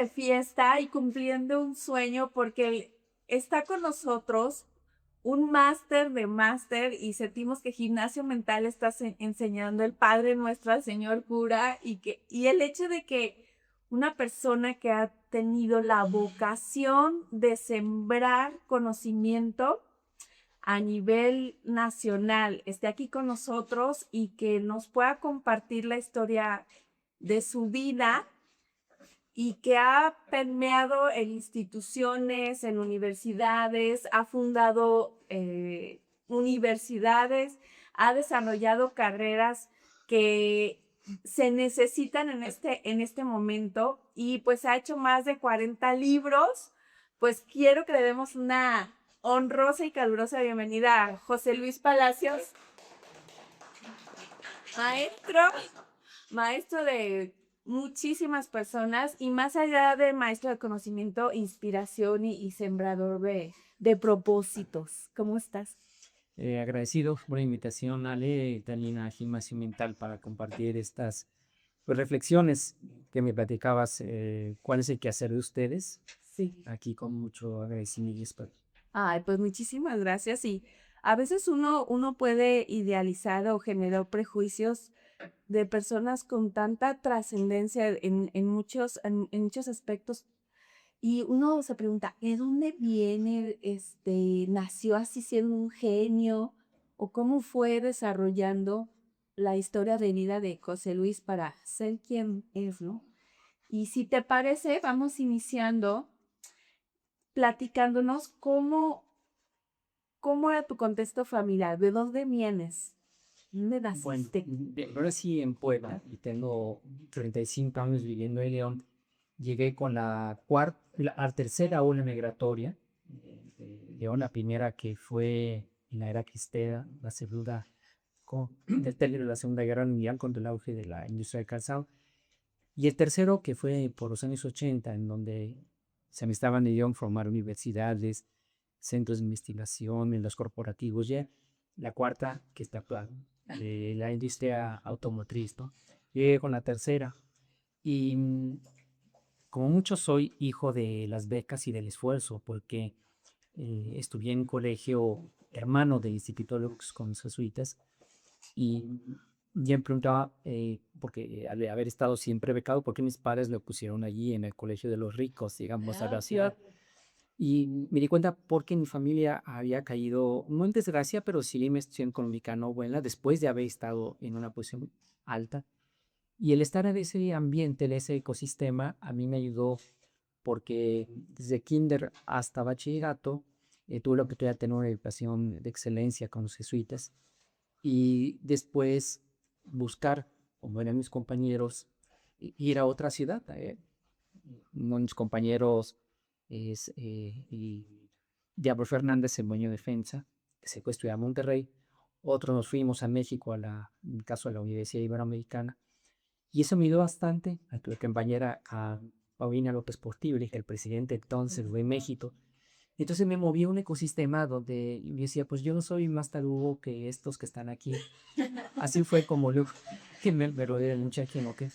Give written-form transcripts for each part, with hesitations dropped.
de fiesta y cumpliendo un sueño porque está con nosotros un máster de máster y sentimos que gimnasio mental está enseñando el Padre Nuestro al señor cura y el hecho de que una persona que ha tenido la vocación de sembrar conocimiento a nivel nacional esté aquí con nosotros y que nos pueda compartir la historia de su vida y que ha permeado en instituciones, en universidades, ha fundado universidades, ha desarrollado carreras que se necesitan en este momento y pues ha hecho más de 40 libros. Pues quiero que le demos una honrosa y calurosa bienvenida a José Luis Palacios, maestro, maestro de muchísimas personas y más allá de maestro de conocimiento, inspiración y sembrador de propósitos. ¿Cómo estás? Agradecido por la invitación, Ale, también a Gimnasio Mental para compartir estas pues, reflexiones que me platicabas. ¿Cuál es el quehacer de ustedes? Sí. Aquí con mucho agradecimiento. Ay, pues muchísimas gracias. Y a veces uno puede idealizar o generar prejuicios de personas con tanta trascendencia en muchos aspectos. Y uno se pregunta, ¿de dónde viene? ¿Nació así siendo un genio? ¿O cómo fue desarrollando la historia de vida de José Luis para ser quien es, ¿no? Y si te parece, vamos iniciando platicándonos cómo era tu contexto familiar, ¿de dónde vienes? ¿Dónde Bueno, naciste? ahora sí en Puebla y tengo 35 años viviendo en León. Llegué con la tercera ola migratoria de León, la primera que fue en la era cristera, la segunda desde la Segunda Guerra Mundial con el auge de la industria del calzado. Y el tercero, que fue por los años 80, en donde se estaban de formar universidades, centros de investigación, en los corporativos, ya. La cuarta, que está actual, de la industria automotriz, ¿no? Llegué con la tercera. Y como mucho soy hijo de las becas y del esfuerzo, porque estudié en un colegio hermano de Instituto Lux con los jesuitas, y ya me preguntaba, porque al haber estado siempre becado, ¿por qué mis padres lo pusieron allí en el colegio de los ricos, digamos, a la ciudad? Y me di cuenta porque mi familia había caído, no en desgracia, pero sí en una situación económica no buena, después de haber estado en una posición alta. Y el estar en ese ambiente, en ese ecosistema, a mí me ayudó porque desde kinder hasta bachillerato tuve la oportunidad de tener una educación de excelencia con los jesuitas y después buscar, como eran mis compañeros, ir a otra ciudad. Uno de mis compañeros es Diablo Fernández, el dueño de Defensa, que se fue a estudiar a Monterrey. Otros nos fuimos a México, en mi caso a la Universidad Iberoamericana, y eso me ayudó bastante. A tu compañera, a Paulina López Portillo, el presidente entonces de México. Entonces me moví a un ecosistema donde yo decía, pues yo no soy más tarugo que estos que están aquí. Así fue como yo que me rodeé de mucha gente.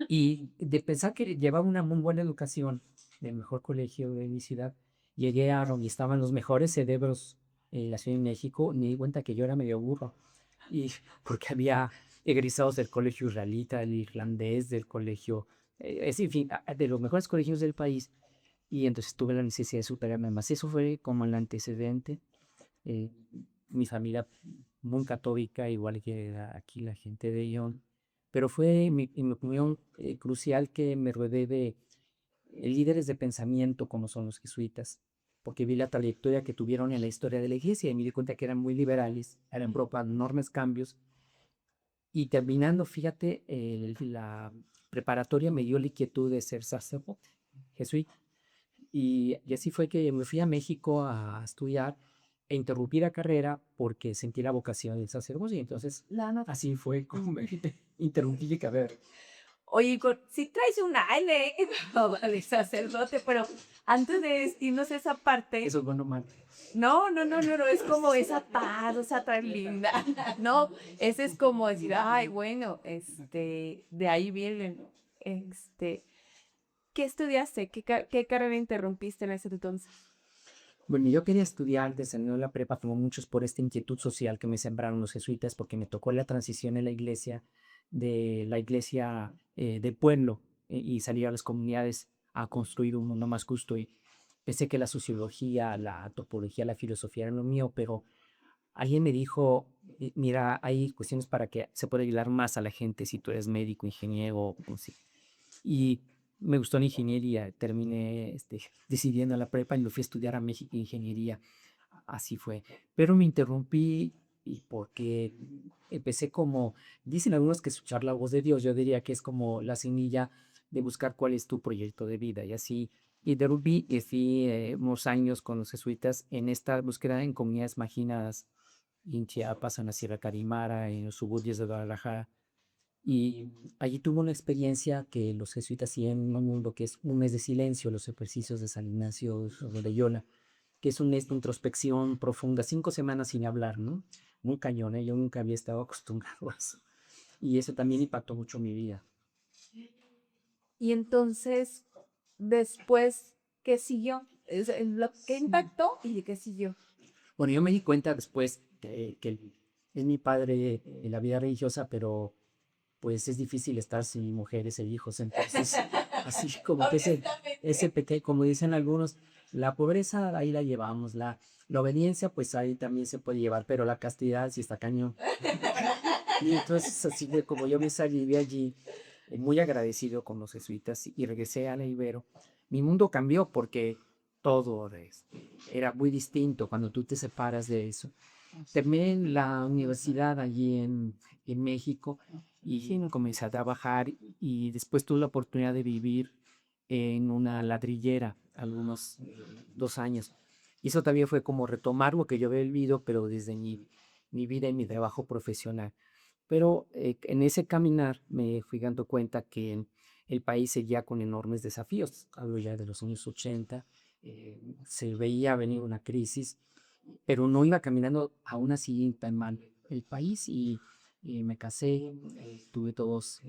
Y de pensar que llevaba una muy buena educación del mejor colegio de mi ciudad, llegué a donde estaban los mejores cerebros en la Ciudad de México, me di cuenta que yo era medio burro. Y porque había egresados del colegio israelita, del irlandés, del colegio, en fin, de los mejores colegios del país. Y entonces tuve la necesidad de superarme más. Eso fue como el antecedente. eh, Mi familia muy católica, igual que aquí la gente de León, pero fue en mi opinión crucial que me rodeé de líderes de pensamiento como son los jesuitas, porque vi la trayectoria que tuvieron en la historia de la iglesia y me di cuenta que eran muy liberales, eran pro para enormes cambios. Y terminando, fíjate, la preparatoria me dio la inquietud de ser sacerdote jesuita. Y así fue que me fui a México a estudiar e interrumpí la carrera porque sentí la vocación del sacerdocio. Y entonces, así fue como me interrumpí la carrera. Oye, Igor, sí traes un aire de sacerdote, pero antes de irnos a esa parte, Eso es bueno, mal. no, es como esa paz, esa tan linda. No, ese es como decir, ay, bueno, de ahí vienen, este, ¿Qué estudiaste? ¿Qué carrera interrumpiste en ese entonces? Bueno, yo quería estudiar desde la prepa, como muchos, por esta inquietud social que me sembraron los jesuitas, porque me tocó la transición en la iglesia, de la iglesia del pueblo, y salir a las comunidades a construir un mundo más justo. Y pensé que la sociología, la antropología, la filosofía eran lo mío, pero alguien me dijo, mira, hay cuestiones para que se pueda ayudar más a la gente si tú eres médico, ingeniero, o si y me gustó la ingeniería, terminé decidiendo la prepa y me fui a estudiar a México ingeniería. Así fue. Pero me interrumpí y porque empecé como, dicen algunos que escuchar la voz de Dios, yo diría que es como la semilla de buscar cuál es tu proyecto de vida. Y así interrumpí y fui unos años con los jesuitas en esta búsqueda en comunidades marginadas en Chiapas, en la Sierra Carimara, en los suburbios de Guadalajara. Y allí tuve una experiencia que los jesuitas hacían en un mundo que es un mes de silencio, los ejercicios de San Ignacio de Loyola, que es un mes de introspección profunda, 5 semanas sin hablar, ¿no? Muy cañón, ¿eh? Yo nunca había estado acostumbrado a eso. Y eso también impactó mucho mi vida. Y entonces, después, ¿qué siguió? ¿Qué impactó y qué siguió? Bueno, yo me di cuenta después que es mi padre en la vida religiosa, pero pues es difícil estar sin mujeres e hijos. Entonces, así como que ese pequeño, como dicen algunos, la pobreza ahí la llevamos, la obediencia pues ahí también se puede llevar, pero la castidad sí está cañón. Y entonces así de como yo me salí de allí, muy agradecido con los jesuitas y regresé a la Ibero, mi mundo cambió porque todo era muy distinto cuando tú te separas de eso. Terminé en la universidad allí en México y comencé a trabajar y después tuve la oportunidad de vivir en una ladrillera algunos 2 años. Y eso también fue como retomar lo que yo había vivido, pero desde mi vida y mi trabajo profesional. Pero en ese caminar me fui dando cuenta que el país seguía con enormes desafíos. Hablo ya de los años 80, se veía venir una crisis, pero no iba caminando aún así tan mal el país y me casé, tuve 2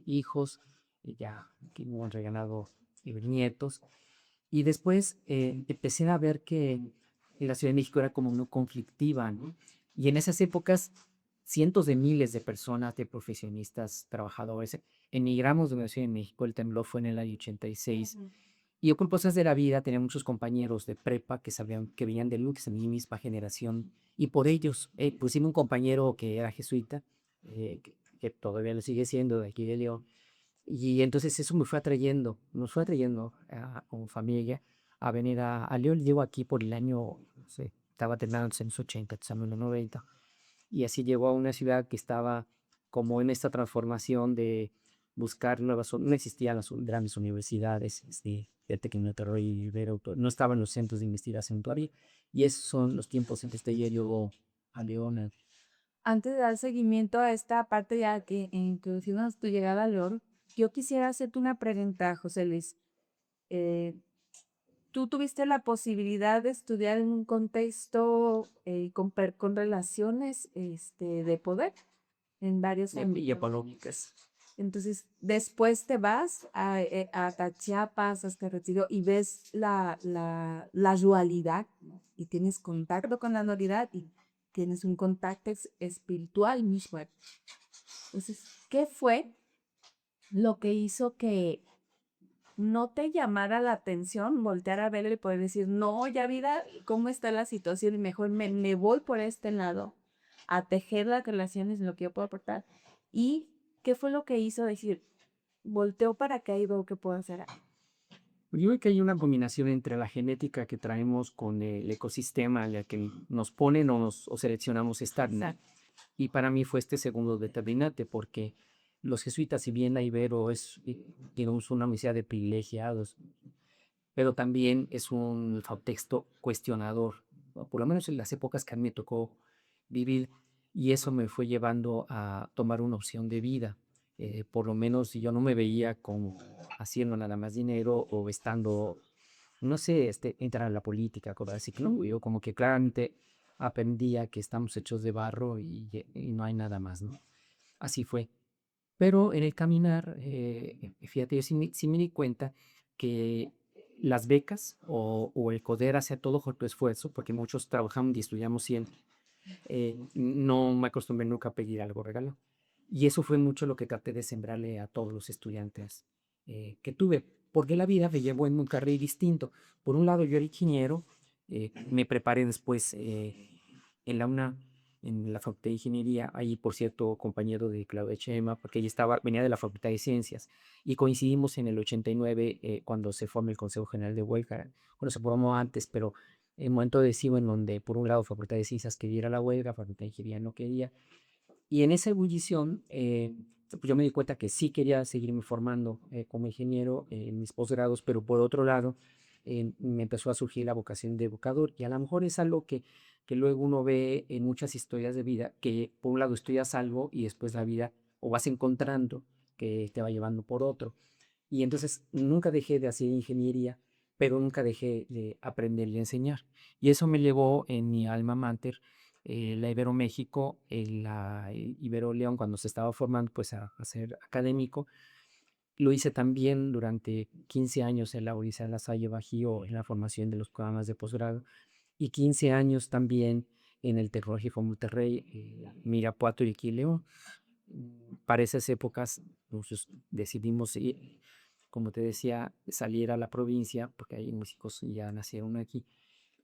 hijos, ya que me han regalado nietos. Y después empecé a ver que la Ciudad de México era como muy conflictiva, ¿no? Y en esas épocas, cientos de miles de personas, de profesionistas, trabajadores, emigramos de la Ciudad de México. El temblor fue en el año 86. Ujú. Y yo por cosas de la vida tenía muchos compañeros de prepa que sabían que venían de Lux, en mi misma generación. Y por ellos, pusimos un compañero que era jesuita, que todavía lo sigue siendo de aquí de León, y entonces eso me fue atrayendo, nos fue atrayendo como familia a venir a León. Llego aquí por el año, no sé, estaba terminando en los años 80, estamos en los 90. Y así llegó a una ciudad que estaba como en esta transformación de buscar no existían las grandes universidades de tecnología y no estaban los centros de investigación todavía. Y esos son los tiempos en que ya llegó a León. Antes de dar seguimiento a esta parte ya que introducimos tu llegada a León, yo quisiera hacerte una pregunta, José Luis. Eh, ¿Tú tuviste la posibilidad de estudiar en un contexto con relaciones de poder en varios Y ámbitos? económicas. Entonces, después te vas a Chiapas, a este retiro, y ves la dualidad, ¿no? Y tienes contacto con la dualidad y tienes un contacto espiritual mismo. Entonces, ¿qué fue lo que hizo que no te llamara la atención voltear a verlo y poder decir, no, ya vida, cómo está la situación y mejor me voy por este lado a tejer las relaciones en lo que yo puedo aportar? ¿Y qué fue lo que hizo decir, volteo para acá y veo qué puedo hacer? Yo creo que hay una combinación entre la genética que traemos con el ecosistema en el que nos ponen o seleccionamos estar, ¿no? Exacto. Y para mí fue este segundo determinante, porque los jesuitas, si bien la Ibero digamos, una universidad de privilegiados, pero también es un contexto cuestionador, ¿no? Por lo menos en las épocas que a mí me tocó vivir, y eso me fue llevando a tomar una opción de vida. Por lo menos yo no me veía como haciendo nada más dinero o estando, no sé, entrar a la política, cosas así. No, yo como que claramente aprendía que estamos hechos de barro y no hay nada más, ¿no? Así fue. Pero en el caminar, fíjate, yo sí me di cuenta que las becas o el poder hacer todo con tu esfuerzo, porque muchos trabajamos y estudiamos siempre, no me acostumbré nunca a pedir algo regalo. Y eso fue mucho lo que traté de sembrarle a todos los estudiantes que tuve, porque la vida me llevó en un carril distinto. Por un lado, yo era ingeniero, me preparé después en la UNAM, en la Facultad de Ingeniería, ahí por cierto compañero de Claudia Chema, porque ella venía de la Facultad de Ciencias, y coincidimos en el 89 cuando se forma el Consejo General de Huelga. Bueno, se formó antes, pero en un momento decisivo en donde por un lado Facultad de Ciencias quería ir a la huelga, Facultad de Ingeniería no quería, y en esa ebullición pues yo me di cuenta que sí quería seguirme formando como ingeniero en mis posgrados, pero por otro lado me empezó a surgir la vocación de educador, y a lo mejor es algo que luego uno ve en muchas historias de vida, que por un lado estudias algo y después la vida o vas encontrando que te va llevando por otro. Y entonces nunca dejé de hacer ingeniería, pero nunca dejé de aprender y enseñar. Y eso me llevó en mi alma mater, la Ibero México, la Ibero León, cuando se estaba formando, pues a ser académico. Lo hice también durante 15 años en la Odisea La Salle Bajío, en la formación de los programas de posgrado, y 15 años también en el Tecnológico Monterrey, Mirapuato y aquí León. Para esas épocas, nosotros decidimos ir, como te decía, salir a la provincia, porque hay músicos ya nacieron aquí.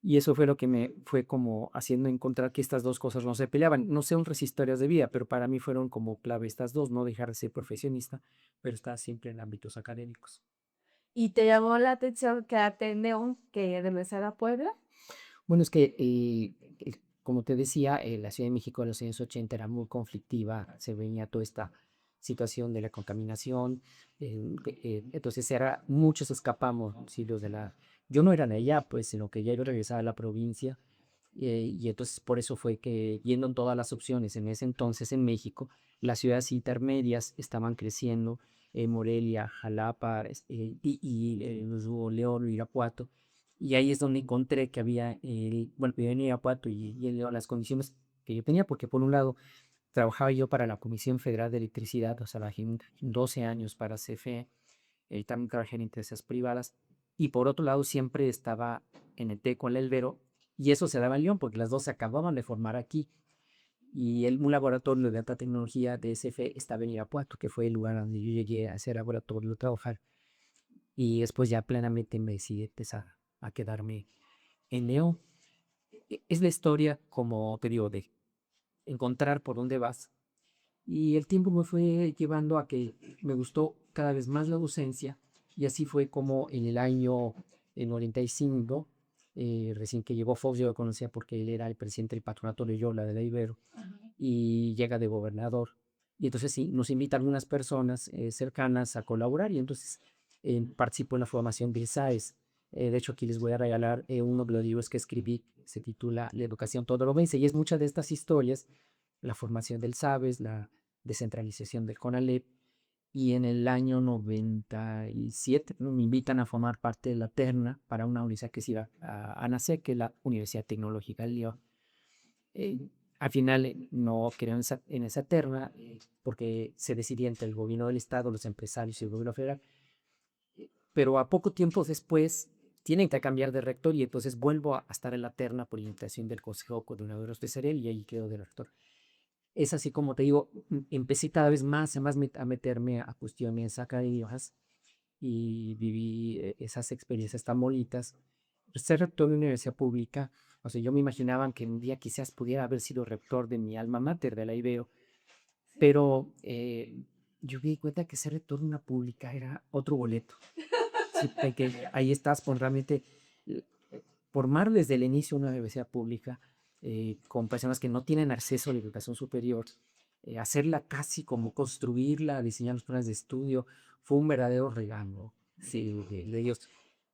Y eso fue lo que me fue como haciendo encontrar que estas dos cosas no se peleaban. No sé otras historias de vida, pero para mí fueron como clave estas dos, no dejar de ser profesionista, pero estar siempre en ámbitos académicos. ¿Y te llamó la atención quedarte en León que regresar a Puebla? Bueno, es que, como te decía, la Ciudad de México en los años 80 era muy conflictiva, se venía toda esta situación de la contaminación, entonces muchos escapamos, sí, yo no era de allá, pues, sino que ya iba a regresar a la provincia, y entonces por eso fue que, viendo en todas las opciones en ese entonces en México, las ciudades intermedias estaban creciendo, Morelia, Jalapa, Nuevo León, Irapuato, y ahí es donde encontré que había, bueno, vivía en Irapuato y en León las condiciones que yo tenía, porque por un lado trabajaba yo para la Comisión Federal de Electricidad, o sea, trabajé 12 años para CFE, también trabajé en empresas privadas, y por otro lado siempre estaba en el TEC con el Elvero, y eso se daba en León, porque las dos se acababan de formar aquí, y un laboratorio de alta tecnología de CFE estaba en Irapuato, que fue el lugar donde yo llegué a hacer laboratorio, a trabajar, y después ya plenamente me decidí empezar a quedarme en León. Es la historia, como te digo, de encontrar por dónde vas. Y el tiempo me fue llevando a que me gustó cada vez más la docencia. Y así fue como en el año 95, recién que llegó Fox, yo lo conocía porque él era el presidente del patronato de Yola de la Ibero, y llega de gobernador. Y entonces sí, nos invitan algunas personas cercanas a colaborar, y entonces participo en la formación de SAES. De hecho, aquí les voy a regalar uno de los libros que escribí, se titula La educación todo lo vence, y es muchas de estas historias, la formación del SABES, la descentralización del CONALEP, y en el año 97 ¿no? Me invitan a formar parte de la terna para una universidad que se iba a nacer, que es la Universidad Tecnológica de León. Al final no quedaron en esa terna porque se decidía entre el gobierno del estado, los empresarios y el gobierno federal, pero a poco tiempo después tienen que cambiar de rector, y entonces vuelvo a estar en la terna por invitación del Consejo Coordinador Empresarial, y ahí quedo de rector. Es así como te digo, empecé cada vez más a meterme a cuestiones académicas, y viví esas experiencias tan bonitas. Ser rector de una universidad pública, o sea, yo me imaginaba que un día quizás pudiera haber sido rector de mi alma mater, de la IBEO, pero yo me di cuenta que ser rector de una pública era otro boleto. Sí, porque ahí estás por realmente eh, formar desde el inicio una universidad pública con personas que no tienen acceso a la educación superior, hacerla casi como construirla, diseñar los planes de estudio, fue un verdadero regalo, sí, de ellos.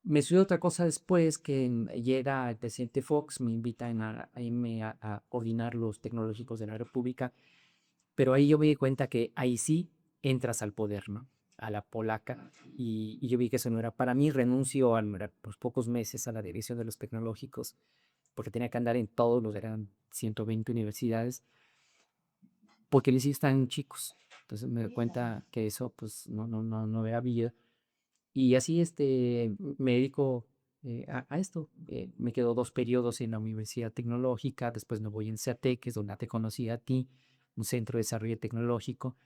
Me sucedió otra cosa después, que llega el presidente Fox, me invitan a irme a coordinar los tecnológicos de la República, pero ahí yo me di cuenta que ahí sí entras al poder, ¿no? A la polaca, y yo vi que eso no era para mí. Renuncio a los pocos meses a la dirección de los tecnológicos, porque tenía que andar en todos eran 120 universidades, porque les están chicos. Entonces me doy cuenta que eso pues no era vida, Y así me dedico a esto. Me quedo 2 periodos en la Universidad Tecnológica, después me voy en CEATEC, que es donde te conocí a ti, un centro de desarrollo tecnológico.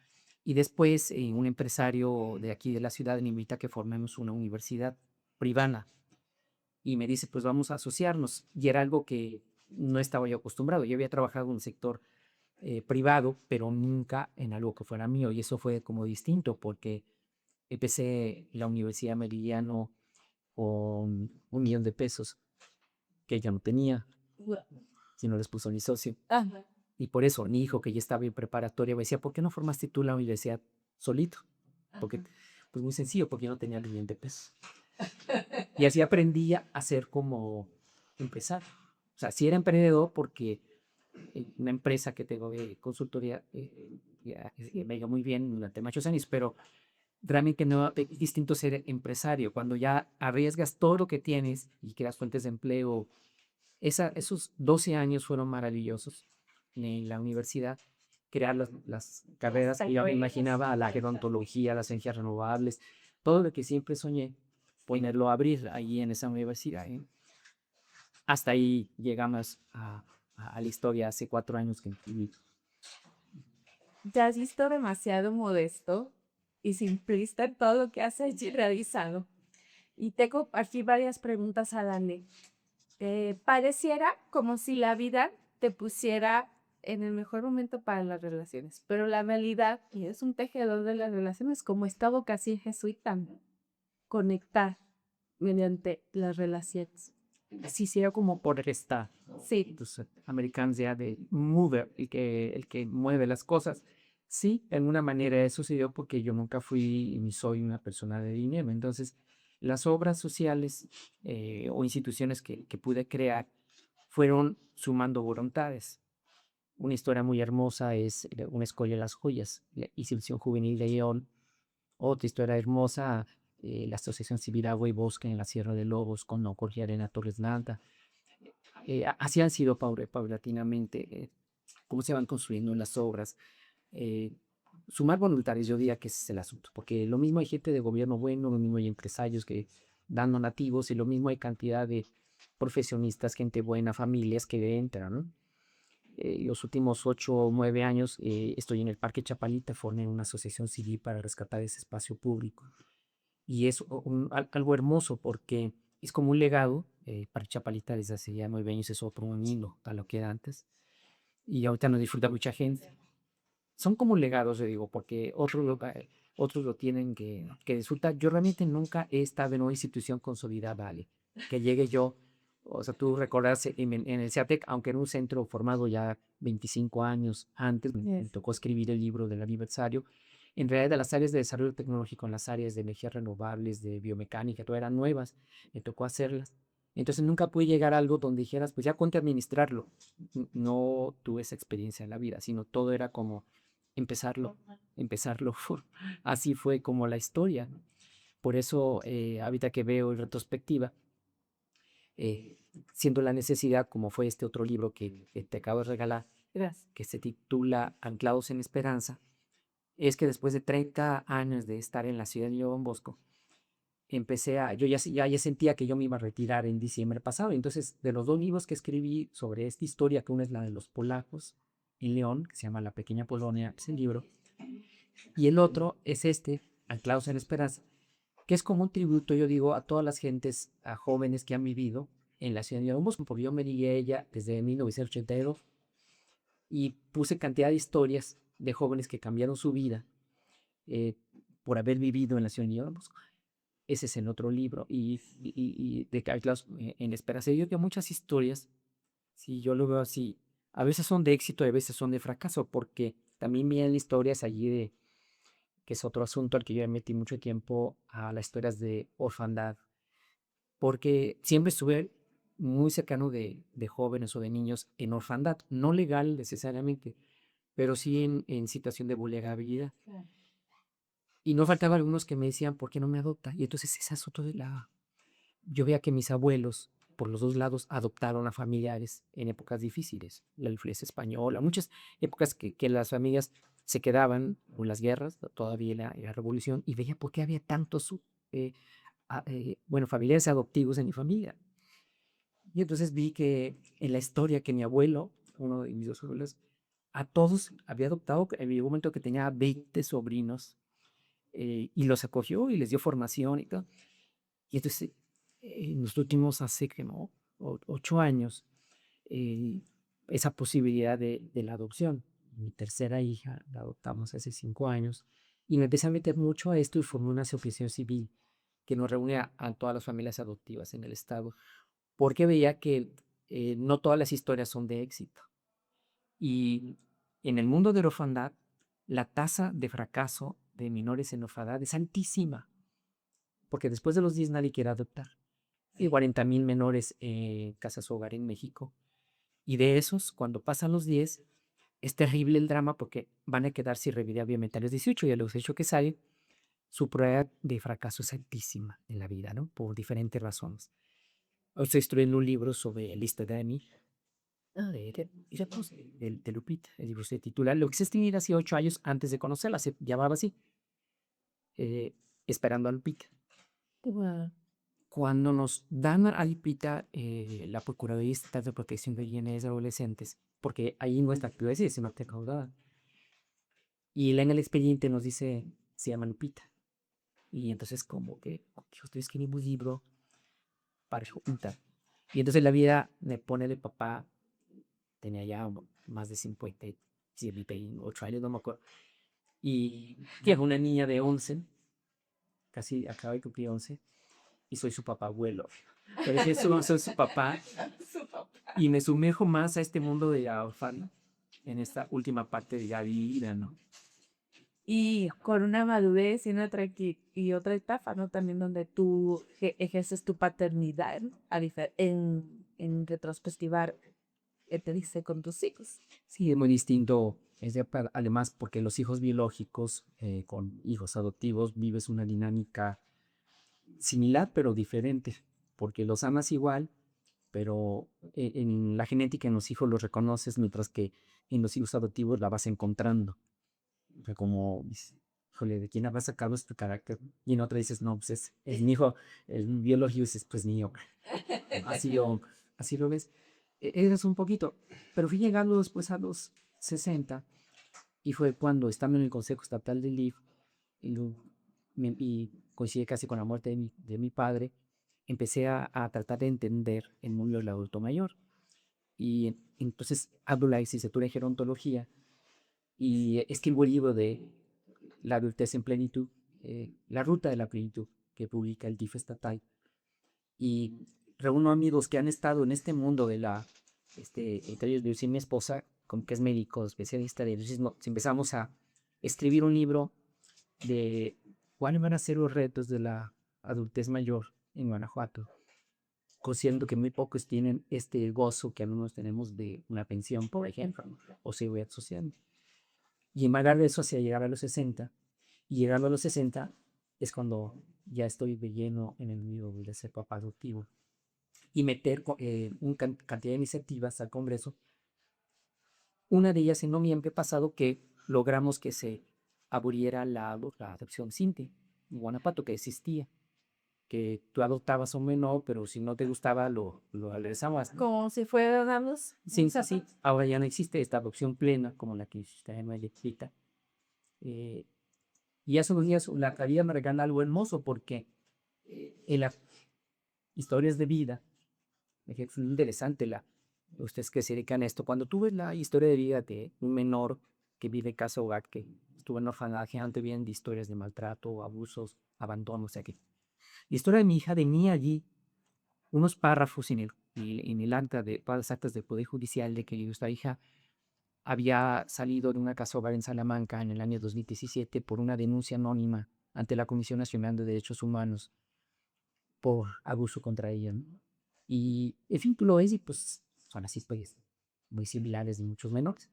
Y después un empresario de aquí de la ciudad me invita a que formemos una universidad privada y me dice, pues vamos a asociarnos. Y era algo que no estaba yo acostumbrado. Yo había trabajado en un sector privado, pero nunca en algo que fuera mío. Y eso fue como distinto porque empecé la Universidad Meridiano con 1 millón de pesos que yo no tenía, sino les puso mi socio. Ajá. Y por eso mi hijo, que ya estaba en preparatoria, me decía, ¿por qué no formaste tú la universidad solito? Porque, pues muy sencillo, porque yo no tenía el 1 millón de pesos. Y así aprendí a hacer como empezar. O sea, sí era emprendedor porque una empresa que tengo de consultoría me iba muy bien durante muchos años, pero realmente no es distinto ser empresario. Cuando ya arriesgas todo lo que tienes y creas fuentes de empleo, esos 12 años fueron maravillosos en la universidad. Crear las carreras que yo me imaginaba, la gerontología, las energías renovables, todo lo que siempre soñé, ponerlo a abrir ahí en esa universidad. Hasta ahí llegamos a la historia hace 4 años que viví. Te has visto demasiado modesto y simplista en todo lo que has hecho y realizado. Y tengo aquí varias preguntas a Dani. Pareciera como si la vida te pusiera en el mejor momento para las relaciones, pero la realidad, y es un tejedor de las relaciones, como esta vocación jesuita, conectar mediante las relaciones. Sí, sí, era como por esta, Sí, entonces, americanos ya de mover, el que mueve las cosas. Sí, en una manera eso se dio porque yo nunca fui ni soy una persona de dinero. Entonces, las obras sociales o instituciones que pude crear fueron sumando voluntades. Una historia muy hermosa es Una escuela de las joyas, la institución juvenil de León. Otra historia hermosa, la Asociación Civil Agua y Bosque en la Sierra de Lobos con Jorge Arena Torres Landa. Así han sido paulatinamente cómo se van construyendo las obras. Eh, Sumar voluntarios, yo diría que ese es el asunto, porque lo mismo hay gente de gobierno bueno, lo mismo hay empresarios que dan donativos y lo mismo hay cantidad de profesionistas, gente buena, familias que entran, ¿no? Los últimos 8 o 9 años estoy en el Parque Chapalita, formé una asociación civil para rescatar ese espacio público. Y es algo hermoso porque es como un legado. Parque Chapalita desde hace ya 9 años es otro mundo a lo que era antes. Y ahorita no disfruta mucha gente. Son como legados, yo digo, porque otros lo tienen que disfrutar. Yo realmente nunca he estado en una institución consolidada, Ale, que llegue yo, o sea, tú recordarás en el CEATEC, aunque en un centro formado ya 25 años antes, me yes. tocó escribir el libro del aniversario. En realidad, las áreas de desarrollo tecnológico, en las áreas de energías renovables, de biomecánica, todas eran nuevas, me tocó hacerlas. Entonces nunca pude llegar a algo donde dijeras, pues ya ponte a administrarlo. No tuve esa experiencia en la vida, sino todo era como empezarlo, empezarlo. Así fue como la historia. Por eso, ahorita que veo en retrospectiva, eh, siendo la necesidad, como fue este otro libro que te acabo de regalar, Gracias. que se titula Anclados en Esperanza, es que después de 30 años de estar en la ciudad de Don Bosco, yo ya sentía que yo me iba a retirar en diciembre pasado. Entonces, de los 2 libros que escribí sobre esta historia, que uno es la de los polacos en León, que se llama La Pequeña Polonia, es el libro, y el otro es Anclados en Esperanza, que es como un tributo, yo digo, a todas las gentes, a jóvenes que han vivido en la ciudad de Don Bosco, porque yo me ligué a ella desde 1982 y puse cantidad de historias de jóvenes que cambiaron su vida eh, por haber vivido en la ciudad de Don Bosco. Ese es el otro libro. Y de Carlos en Esperanza. Yo creo que muchas historias, si yo lo veo así, a veces son de éxito y a veces son de fracaso, porque también vienen historias allí que es otro asunto al que yo me metí mucho tiempo, a las historias de orfandad, porque siempre estuve muy cercano de jóvenes o de niños en orfandad, no legal necesariamente, pero sí en situación de vulnerabilidad. Y no faltaba algunos que me decían, ¿por qué no me adopta? Y entonces ese asunto yo veía que mis abuelos, por los dos lados, adoptaron a familiares en épocas difíciles, la influencia española, muchas épocas que las familias se quedaban con las guerras, todavía la revolución, y veía por qué había tantos bueno, familiares adoptivos en mi familia. Y entonces vi que en la historia que mi abuelo, uno de mis dos abuelos, a todos había adoptado, llegó un momento que tenía 20 sobrinos y los acogió y les dio formación y todo. Y entonces, en los últimos, hace que no, 8 años, eh, esa posibilidad de la adopción. Mi tercera hija la adoptamos hace 5 años y me empecé a meter mucho a esto y formé una asociación civil que nos reúne a todas las familias adoptivas en el estado, porque veía que no todas las historias son de éxito. Y en el mundo de la orfandad, la tasa de fracaso de menores en orfandad es altísima, porque después de los 10 nadie quiere adoptar. Hay 40,000 menores en casas hogar en México. Y de esos, cuando pasan los 10, es terrible el drama porque van a quedar sin revivir a los 18 y a los 18 que salen, su probabilidad de fracaso es altísima en la vida, ¿no? Por diferentes razones. Estoy escribiendo un libro sobre el lista de Amy, de Lupita. El libro se titula Lo que se escribir hace 8 años antes de conocerla, se llamaba así, eh, Esperando a Lupita. Guau. Cuando nos dan a Lupita la Procuraduría Estatal de Protección de Bienes de Adolescentes, porque ahí nuestra actividad es recaudada, y en el expediente nos dice, se llama Lupita. Y entonces como que, ok, estoy escribiendo un libro para Lupita. Y entonces la vida me pone de papá, tenía ya más de 58 años, no me acuerdo. Y que es una niña de 11, casi acaba de cumplir 11, y soy su papá abuelo. Pero es que soy su papá y me sumerjo más a este mundo de la orfana en esta última parte de la vida, ¿no? Y con una madurez y y otra etapa, ¿no? También donde tú ejerces tu paternidad, ¿no? En retrospectiva, te dice con tus hijos. Sí, es muy distinto. Además, porque los hijos biológicos con hijos adoptivos vives una dinámica similar pero diferente, porque los amas igual, pero en la genética en los hijos los reconoces, mientras que en los hijos adoptivos la vas encontrando. O sea, como, híjole, ¿de quién habrá sacado este carácter? Y en otra dices, no, pues es mi hijo, el biológico dices, pues mío. Así, así lo ves. Eres un poquito, pero fui llegando después a los 60 y fue cuando, estando en el Consejo Estatal del IF, y coincide casi con la muerte de mi padre, empecé a tratar de entender el mundo del adulto mayor. Y entonces hablo la licenciatura en gerontología y escribo el libro de La adultez en plenitud, La ruta de la plenitud, que publica el DIF estatal. Y reúno amigos que han estado en este mundo de entre ellos yo y mi esposa, que es médico, especialista de autismo. Empezamos a escribir un libro de cuáles van a ser los retos de la adultez mayor en Guanajuato, considerando que muy pocos tienen este gozo que algunos tenemos de una pensión, por ejemplo, o seguridad social. Y embargar eso hacia llegar a los 60, y llegando a los 60 es cuando ya estoy de lleno en el mundo de ser papá adoptivo y meter una cantidad de iniciativas al Congreso. Una de ellas en noviembre pasado que logramos que se abriera la adopción simple en Guanajuato, que existía, que tú adoptabas a un menor, pero si no te gustaba lo regresabas, ¿no? Como si fuéramos. Sí, sí, sí. Ahora ya no existe esta adopción plena como la que está en Electrita. Y hace unos días la vida me regala algo hermoso porque en las historias de vida, es interesante ustedes que se dedican a esto, cuando tú ves la historia de vida de un menor que vive en casa hogar, que estuvo en orfanaje, antes bien de historias de maltrato, abusos, abandono, o sea que la historia de mi hija tenía allí unos párrafos en el acta de todas las actas del Poder Judicial de que esta hija había salido de una casa hogar en Salamanca en el año 2017 por una denuncia anónima ante la Comisión Nacional de Derechos Humanos por abuso contra ella, ¿no? Y en fin, tú lo ves y pues son así historias muy similares de muchos menores.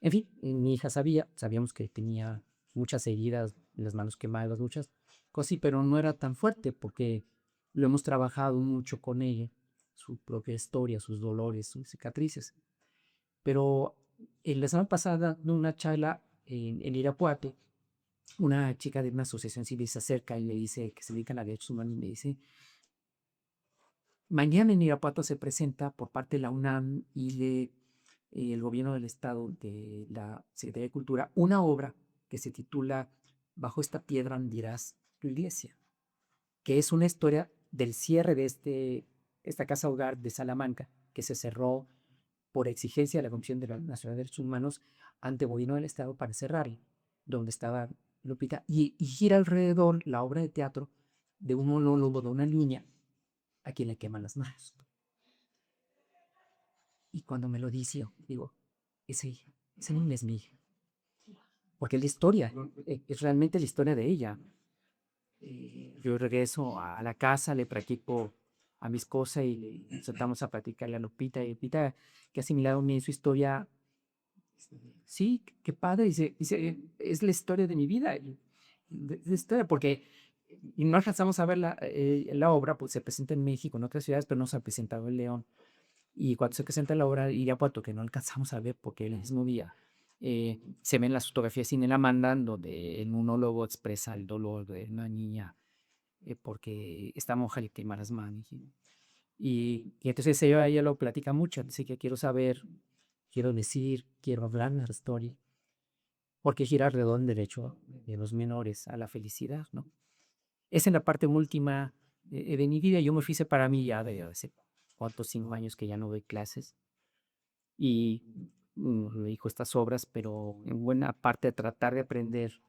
En fin, mi hija sabíamos que tenía muchas heridas, las manos quemadas, muchas cosas, pero no era tan fuerte porque lo hemos trabajado mucho con ella, su propia historia, sus dolores, sus cicatrices. Pero la semana pasada, en una charla en Irapuato, una chica de una asociación civil se acerca y le dice que se dedica a la derechos humanos y me dice, mañana en Irapuato se presenta por parte de la UNAM y de el gobierno del estado, de la Secretaría de Cultura, una obra que se titula Bajo esta piedra hundirás tu iglesia, que es una historia del cierre de esta casa hogar de Salamanca, que se cerró por exigencia de la Comisión Nacional de Derechos Humanos ante el gobierno del estado para cerrarlo, donde estaba Lupita, y gira alrededor la obra de teatro de un monólogo de una niña a quien le queman las manos. Y cuando me lo dice, yo digo, ese niño es mi hija. Porque es la historia, es realmente la historia de ella. Yo regreso a la casa, le practico a mi esposa y le soltamos a platicarle a Lupita. Y Lupita, que ha asimilado bien su historia, sí, qué padre, dice, es la historia de mi vida. Es la historia, porque y no alcanzamos a ver la obra, pues se presenta en México, en otras ciudades, pero no se ha presentado en León. Y cuando se presenta la obra de Irapuato, que no alcanzamos a ver porque el mismo día se ven las fotografías y me la mandan, donde el monólogo expresa el dolor de una niña porque esta monja le quema las manos. Y entonces ella lo platica mucho, así que quiero saber, quiero decir, quiero hablar de la historia, porque gira alrededor del derecho de los menores a la felicidad, ¿no? Es en la parte última de mi vida. Yo me fui para mí ya de hace 4 o 5 años que ya no doy clases y me dedico a estas obras, pero en buena parte a tratar de aprender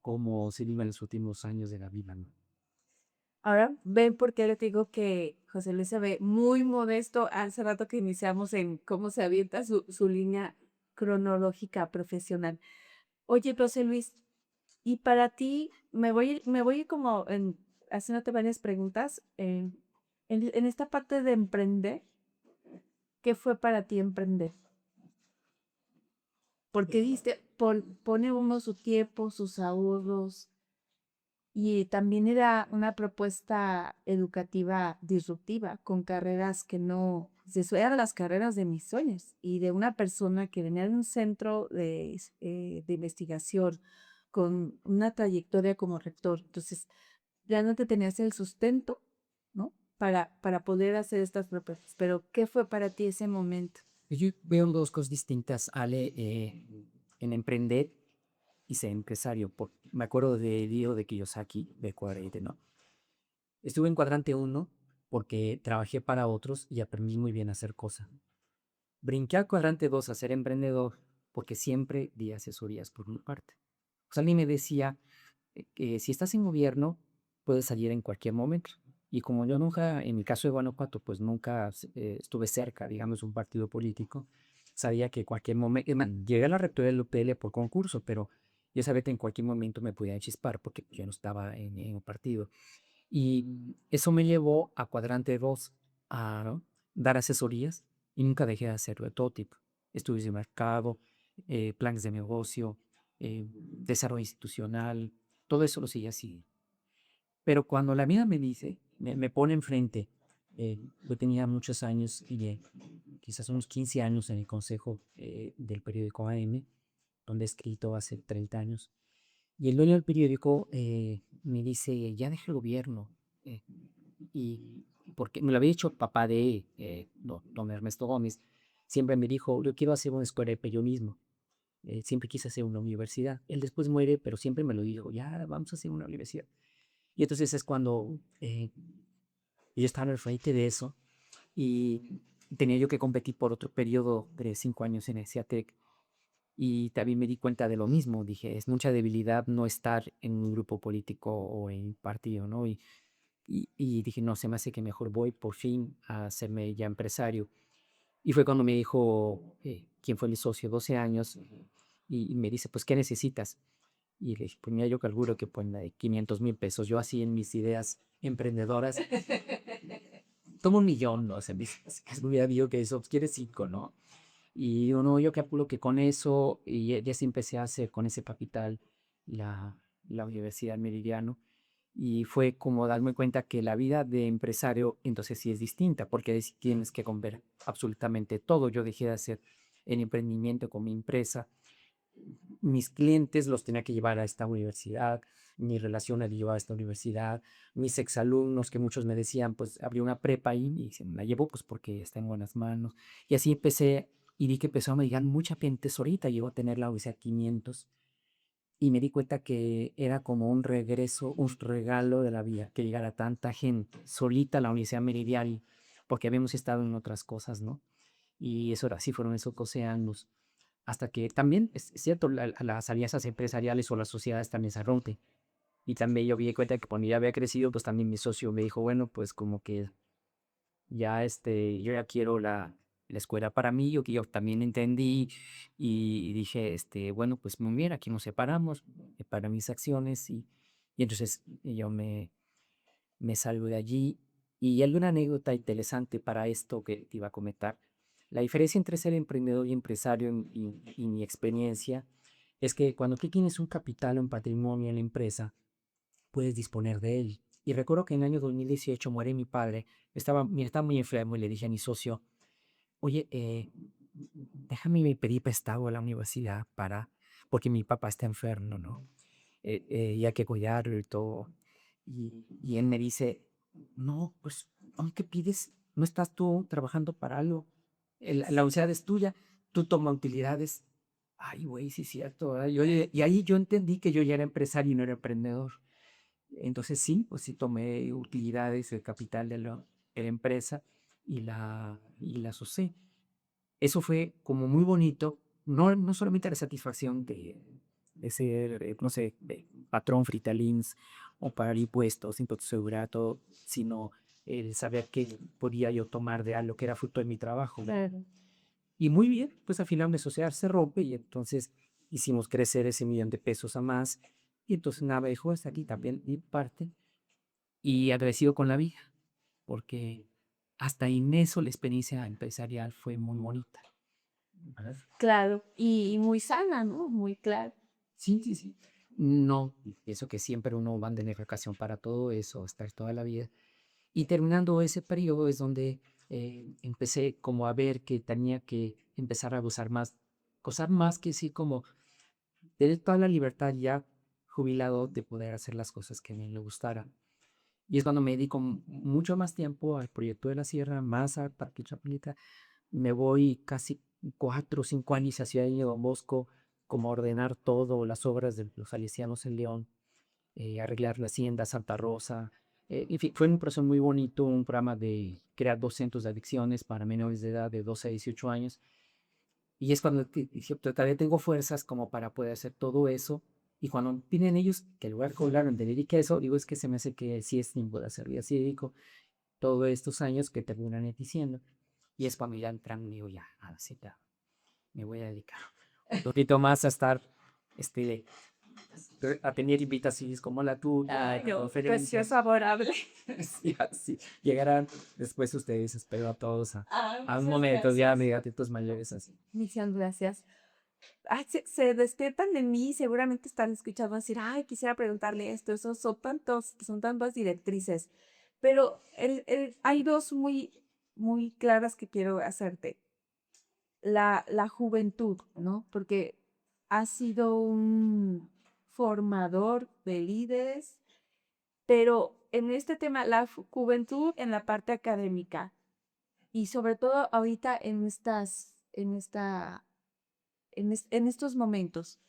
cómo se viven los últimos años de la vida, ¿no? Ahora ven por qué le digo que José Luis se ve muy modesto hace rato que iniciamos en cómo se avienta su línea cronológica profesional. Oye, José Luis, y para ti, me voy como haciéndote varias preguntas. En esta parte de emprender, ¿qué fue para ti emprender? Porque dijiste, pone uno su tiempo, sus ahorros, y también era una propuesta educativa disruptiva, con carreras que no, eso eran las carreras de mis sueños, y de una persona que venía de un centro de investigación, con una trayectoria como rector. Entonces, ya no te tenías el sustento, ¿no? Para poder hacer estas propuestas. Pero, ¿qué fue para ti ese momento? Yo veo dos cosas distintas, Ale, en emprender y ser empresario. Me acuerdo de Dio de Kiyosaki, de Cuadrante, ¿no? Estuve en cuadrante uno porque trabajé para otros y aprendí muy bien a hacer cosas. Brinqué a cuadrante 2 a ser emprendedor porque siempre di asesorías por mi parte. O sea, alguien me decía que si estás en gobierno, puedes salir en cualquier momento. Y como yo nunca, en mi caso de Guanajuato, pues nunca estuve cerca, digamos, de un partido político, sabía que cualquier momento, llegué a la rectoría del UPL por concurso, pero yo sabía que en cualquier momento me podía chispar porque yo no estaba en un partido. Y eso me llevó a cuadrante 2 a, ¿no?, dar asesorías y nunca dejé de hacerlo de todo tipo. Estudios de mercado, planes de negocio, desarrollo institucional, todo eso lo seguía así. Pero cuando la vida me dice, me pone enfrente, yo tenía muchos años, quizás unos 15 años en el consejo del periódico AM, donde he escrito hace 30 años, y el dueño del periódico me dice, ya deja el gobierno. Y porque me lo había dicho papá de don Ernesto Gómez, siempre me dijo, yo quiero hacer una escuela de periodismo. Siempre quise hacer una universidad. Él después muere, pero siempre me lo dijo, ya vamos a hacer una universidad. Y entonces es cuando yo estaba al frente de eso y tenía yo que competir por otro periodo de 5 años en el CIATEC. Y también me di cuenta de lo mismo. Dije, es mucha debilidad no estar en un grupo político o en un partido, ¿no? Y dije, no, se me hace que mejor voy por fin a hacerme ya empresario. Y fue cuando me dijo, quién fue mi socio, 12 años, y me dice, pues, ¿qué necesitas? Y le dije, pues mira, yo calculo que pone 500,000 pesos. Yo así en mis ideas emprendedoras, tomo 1 millón, ¿no? O sea, es muy obvio que eso, pues, quiere 5, ¿no? Y uno, yo calculo que con eso, y ya sí empecé a hacer con ese capital la Universidad Meridiano. Y fue como darme cuenta que la vida de empresario entonces sí es distinta, porque tienes que comprar absolutamente todo. Yo dejé de hacer el emprendimiento con mi empresa mis clientes los tenía que llevar a esta universidad, mi relación la llevaba a esta universidad, mis exalumnos que muchos me decían, pues abrí una prepa ahí y se la llevo pues porque está en buenas manos. Y así empecé y vi que empezó a llegar mucha gente solita, llegó a tener la universidad 500 y me di cuenta que era como un regreso, un regalo de la vida, que llegara tanta gente solita a la Universidad Meridiani, porque habíamos estado en otras cosas, ¿no? Y eso era así, fueron esos 12 años. Hasta que también, es cierto, las alianzas empresariales o las sociedades también se rompen. Y también yo me di cuenta que cuando ya había crecido, pues también mi socio me dijo, bueno, pues como que ya yo ya quiero la escuela para mí, yo también entendí y dije, bueno, pues muy bien, aquí nos separamos para mis acciones y entonces yo me salgo de allí. Y alguna anécdota interesante para esto que te iba a comentar. La diferencia entre ser emprendedor y empresario y mi experiencia es que cuando tú tienes un capital o un patrimonio en la empresa, puedes disponer de él. Y recuerdo que en el año 2018 muere mi padre, estaba muy enfermo y le dije a mi socio, oye, déjame pedir prestado a la universidad porque mi papá está enfermo, ¿no? Y hay que cuidarlo y todo. Y él me dice, no, pues, aunque pides, no estás tú trabajando para algo. La universidad es tuya, tú toma utilidades. Ay, güey, sí es cierto, ¿verdad? Y ahí yo entendí que yo ya era empresario y no era emprendedor. Entonces sí, pues sí tomé utilidades, el capital de la empresa y la usé. Eso fue como muy bonito, no solamente la satisfacción de ser, no sé, patrón Fritalins o pagar impuestos, impuestos de seguridad, todo, sino el saber que podía yo tomar de algo que era fruto de mi trabajo. Claro. Y muy bien, pues al final mi sociedad se rompe y entonces hicimos crecer ese 1 millón de pesos a más. Y entonces nada, dejó hasta aquí también mi parte y agradecido con la vida, porque hasta en eso la experiencia empresarial fue muy bonita. ¿Verdad? Claro, y muy sana, ¿no? Muy claro. Sí, sí, sí. No, pienso que siempre uno va a tener ocasión para todo eso, estar toda la vida. Y terminando ese periodo es donde empecé como a ver que tenía que empezar a gozar más que sí como tener toda la libertad ya jubilado de poder hacer las cosas que a mí me gustaran. Y es cuando me dedico mucho más tiempo al proyecto de la sierra, más al Parque Chapinita. Me voy casi 4 o 5 años a Ciudad de Don Bosco, como a ordenar todo, las obras de los salesianos en León, arreglar la hacienda Santa Rosa. En fin, fue un proceso muy bonito, un programa de crear 2 centros de adicciones para menores de edad de 12 a 18 años. Y es cuando dije, todavía tengo fuerzas como para poder hacer todo eso. Y cuando piden ellos que el lugar que hablaron de dedique a eso, digo, es que se me hace que sí es tiempo de hacerlo. Y así dedico todos estos años que terminan diciendo. Y es cuando ya entran y digo, ya, así está, me voy a dedicar un poquito más a estar, este, a tener invitaciones como la tuya, Ay, no, conferencias. precioso, adorable. Sí, así. Llegarán después ustedes, espero a todos Ah, a un muchas momento ya gracias. mediatitos mayores así. Muchas gracias. Ay, se despiertan de mí, seguramente están escuchando decir, ay, quisiera preguntarle esto, esos son tantas directrices. Pero hay dos muy claras que quiero hacerte. La juventud, ¿no? Porque has sido un formador de líderes, pero en este tema, la juventud en la parte académica y sobre todo ahorita en estos momentos,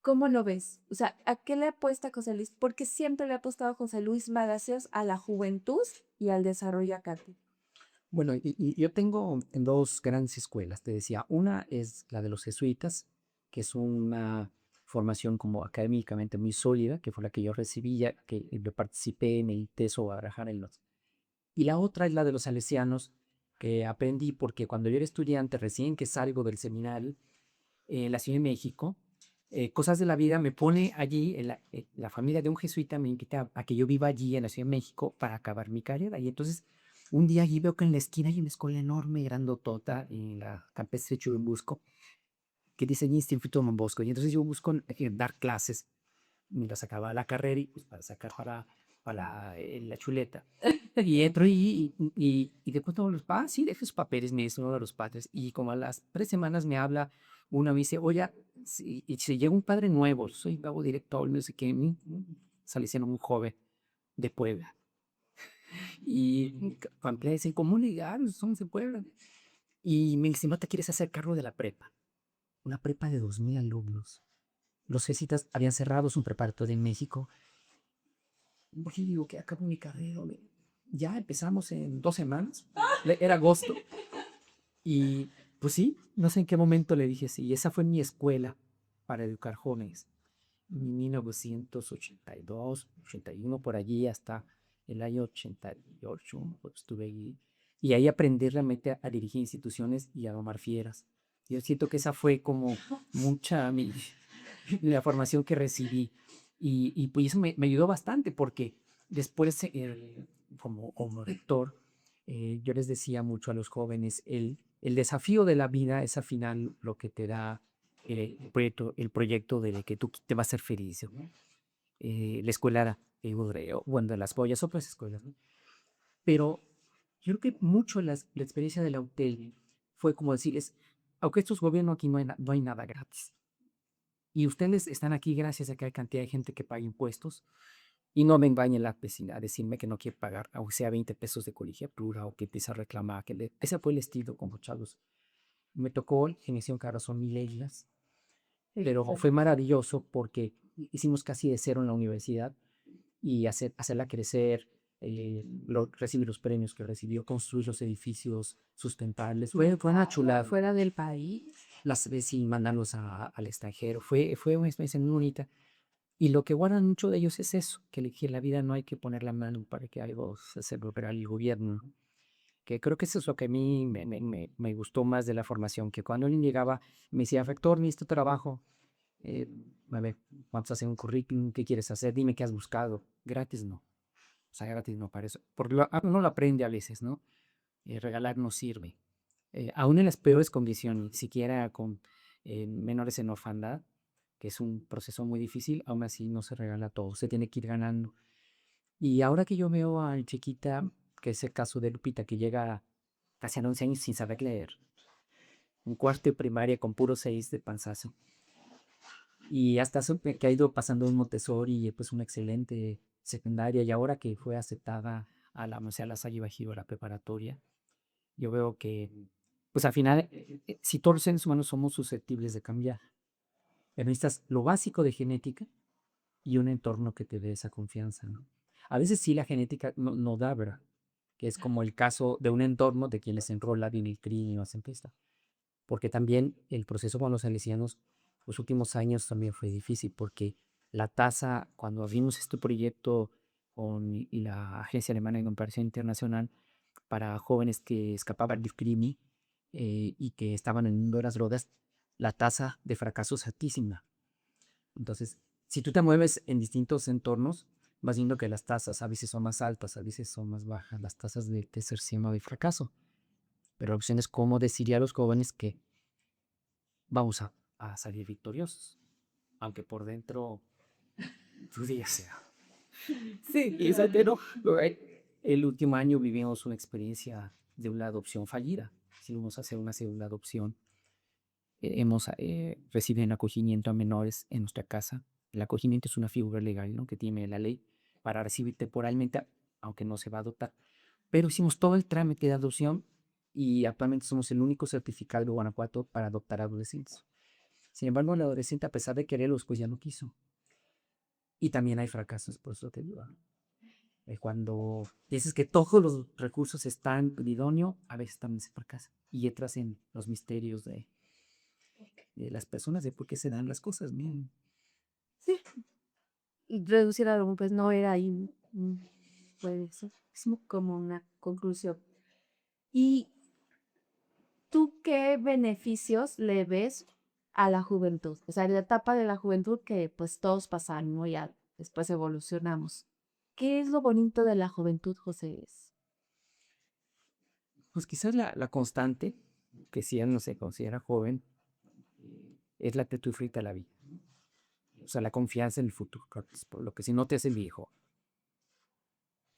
¿cómo lo ves? O sea, ¿a qué le apuesta José Luis? Porque siempre le ha apostado José Luis Magacios a la juventud y al desarrollo académico. Bueno, y yo tengo en dos grandes escuelas, te decía, una es la de los jesuitas, que es una formación como académicamente muy sólida, que fue la que yo recibí, ya que yo participé, medité sobre Abraham el Norte. Y la otra es la de los salesianos, que aprendí porque cuando yo era estudiante, recién que salgo del seminario en la Ciudad de México, cosas de la vida me pone allí, la familia de un jesuita me invita a que yo viva allí en la Ciudad de México para acabar mi carrera. Y entonces un día allí veo que en la esquina hay una escuela enorme, grandotota, en la campestre Churubusco, que dice Instituto Don Bosco. Y entonces yo busco dar clases mientras acababa la carrera y pues para sacar la chuleta. Y entro y de pronto los sí, deje sus papeles, me dice uno de los padres. Y como a las 3 semanas me habla uno, me dice, oye, si llega un padre nuevo, soy nuevo director, no sé qué, sale siendo un joven de Puebla. Y cuando le dicen, ¿cómo ligar? Somos de Puebla. Y me dice, ¿no te quieres hacer cargo de la prepa? Una prepa de 2000 alumnos. Los jesuitas habían cerrado su preparatoria en México. Oye, digo, que acabo mi carrera. Ya empezamos en 2 semanas. Era agosto. Y pues sí, no sé en qué momento le dije sí. Esa fue mi escuela para educar jóvenes. En 1982, 81, por allí hasta el año 88, pues estuve ahí. Y ahí aprendí realmente a dirigir instituciones y a domar fieras. Yo siento que esa fue como mucha la formación que recibí. Y pues eso me ayudó bastante porque después, como rector, yo les decía mucho a los jóvenes, el desafío de la vida es al final lo que te da el proyecto de que tú te vas a ser feliz, ¿no? La escuela era Budreo, bueno, de las Boyas, otras escuelas, ¿no? Pero yo creo que mucho la experiencia de la UTEL fue como decirles, aunque estos gobiernos aquí no hay nada gratis. Y ustedes están aquí gracias a que hay cantidad de gente que paga impuestos y no me engañen la vecina a decirme que no quiere pagar, aunque sea 20 pesos de colegiatura o que empieza a reclamar. Ese fue el estilo como chavos. Me tocó, generación que ahora son milenias, pero fue maravilloso porque hicimos casi de cero en la universidad y hacerla crecer, recibir los premios que recibió, construir los edificios sustentables. Fue una chulada. Fuera del país. Las veces y mandarlos al extranjero. Fue una experiencia muy bonita. Y lo que guardan mucho de ellos es eso, que en la vida no hay que poner la mano para que algo se volverá el gobierno, ¿no? Que creo que eso es lo que a mí me gustó más de la formación, que cuando alguien llegaba me decía, rector, necesito trabajo. Eh, a ver, vamos a hacer un currículum, ¿qué quieres hacer? Dime qué has buscado. Gratis no. O sea, gratis no para eso. Porque uno lo aprende a veces, ¿no? Regalar no sirve. Aún en las peores condiciones, siquiera con menores en orfandad, que es un proceso muy difícil, aún así no se regala todo, se tiene que ir ganando. Y ahora que yo veo a Chiquita, que es el caso de Lupita, que llega casi a 11 años sin saber leer, un cuarto de primaria con puro 6 de panzazo, y hasta eso que ha ido pasando un Montessori, pues una excelente secundaria, y ahora que fue aceptada a la Universidad de La Salle Bajío, a la preparatoria, yo veo que, pues al final, si todos los seres humanos somos susceptibles de cambiar, pero necesitas lo básico de genética y un entorno que te dé esa confianza, ¿no? A veces sí la genética no da, ¿verdad? Que es como el caso de un entorno de quien les enrola vinilcrin o hacen pesta. Porque también el proceso con los salesianos, los últimos años también fue difícil, porque la tasa, cuando abrimos este proyecto con la Agencia Alemana de Cooperación Internacional para jóvenes que escapaban del crimen y que estaban en el mundo de las drogas, la tasa de fracaso es altísima. Entonces, si tú te mueves en distintos entornos, vas viendo que las tasas a veces son más altas, a veces son más bajas, las tasas de deserción o de fracaso. Pero la opción es cómo decirle a los jóvenes que vamos a salir victoriosos, aunque por dentro tu día sea. Sí, y pero el último año vivimos una experiencia de una adopción fallida. Decidimos hacer una segunda adopción. Hemos recibido un acogimiento a menores en nuestra casa. El acogimiento es una figura legal, ¿no?, que tiene la ley para recibir temporalmente, aunque no se va a adoptar. Pero hicimos todo el trámite de adopción y actualmente somos el único certificado de Guanajuato para adoptar adolescentes. Sin embargo, el adolescente, a pesar de quererlos, pues ya no quiso. Y también hay fracasos, por eso te digo. Cuando dices que todos los recursos están idóneos, a veces también se fracasa. Y entras en los misterios de las personas, de por qué se dan las cosas. Bien. Sí, reducir a pues no era ahí, pues eso, es como una conclusión. ¿Y tú qué beneficios le ves a la juventud? O sea, en la etapa de la juventud que pues todos pasaron, ¿no? Ya después evolucionamos. ¿Qué es lo bonito de la juventud, José? Pues quizás la constante, que si ya no se considera joven, es la actitud frita a la vida. O sea, la confianza en el futuro, por lo que si no te hace viejo.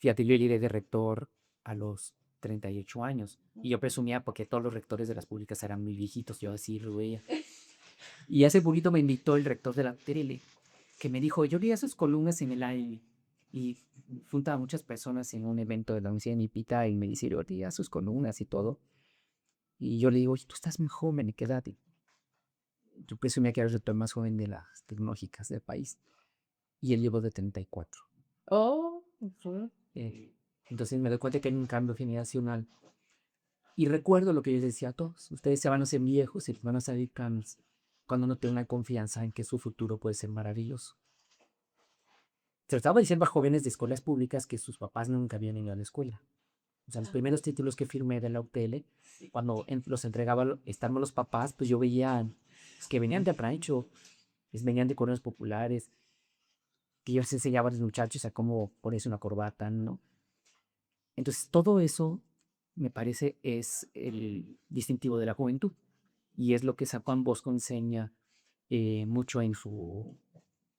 Fíjate, yo llegué de rector a los 38 años y yo presumía porque todos los rectores de las públicas eran muy viejitos, yo así lo veía. Y hace poquito me invitó el rector de la Terele, que me dijo, yo leía sus columnas en el aire y juntaba a muchas personas en un evento de la Universidad de Nipita y me dice, yo leía sus columnas y todo. Y yo le digo, oye, tú estás muy joven, ¿qué edad? Y yo presumía que era el rector más joven de las tecnológicas del país y él llevó de 34. Oh, ujú. Entonces me doy cuenta que hay un cambio generacional. Y recuerdo lo que yo les decía a todos, ustedes se van a hacer viejos y van a salir canos cuando no tengan confianza en que su futuro puede ser maravilloso. Se lo estaba diciendo a jóvenes de escuelas públicas que sus papás nunca habían ido a la escuela. O sea, los primeros títulos que firmé de la UTL, cuando los entregaba, estaban los papás, pues yo veía que venían de aprancho, les venían de colegios populares, que ellos enseñaban a los muchachos a cómo ponerse una corbata, ¿no? Entonces, todo eso, me parece, es el distintivo de la juventud. Y es lo que San Juan Bosco enseña mucho en su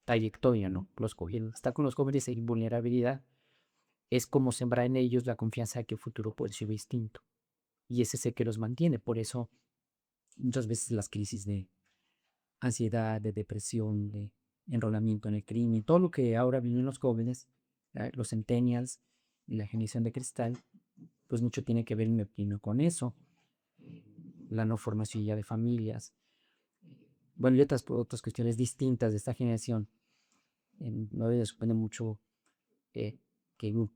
trayectoria, ¿no? Está con los jóvenes en vulnerabilidad. Es como sembrar en ellos la confianza de que el futuro puede ser distinto. Y ese es el que los mantiene. Por eso, muchas veces las crisis de ansiedad, de depresión, de enrolamiento en el crimen, todo lo que ahora viven los jóvenes, los centennials y la generación de cristal, pues mucho tiene que ver, en mi opinión, con eso. La no formación ya de familias. Bueno, y otras cuestiones distintas de esta generación. No debe sorprender mucho que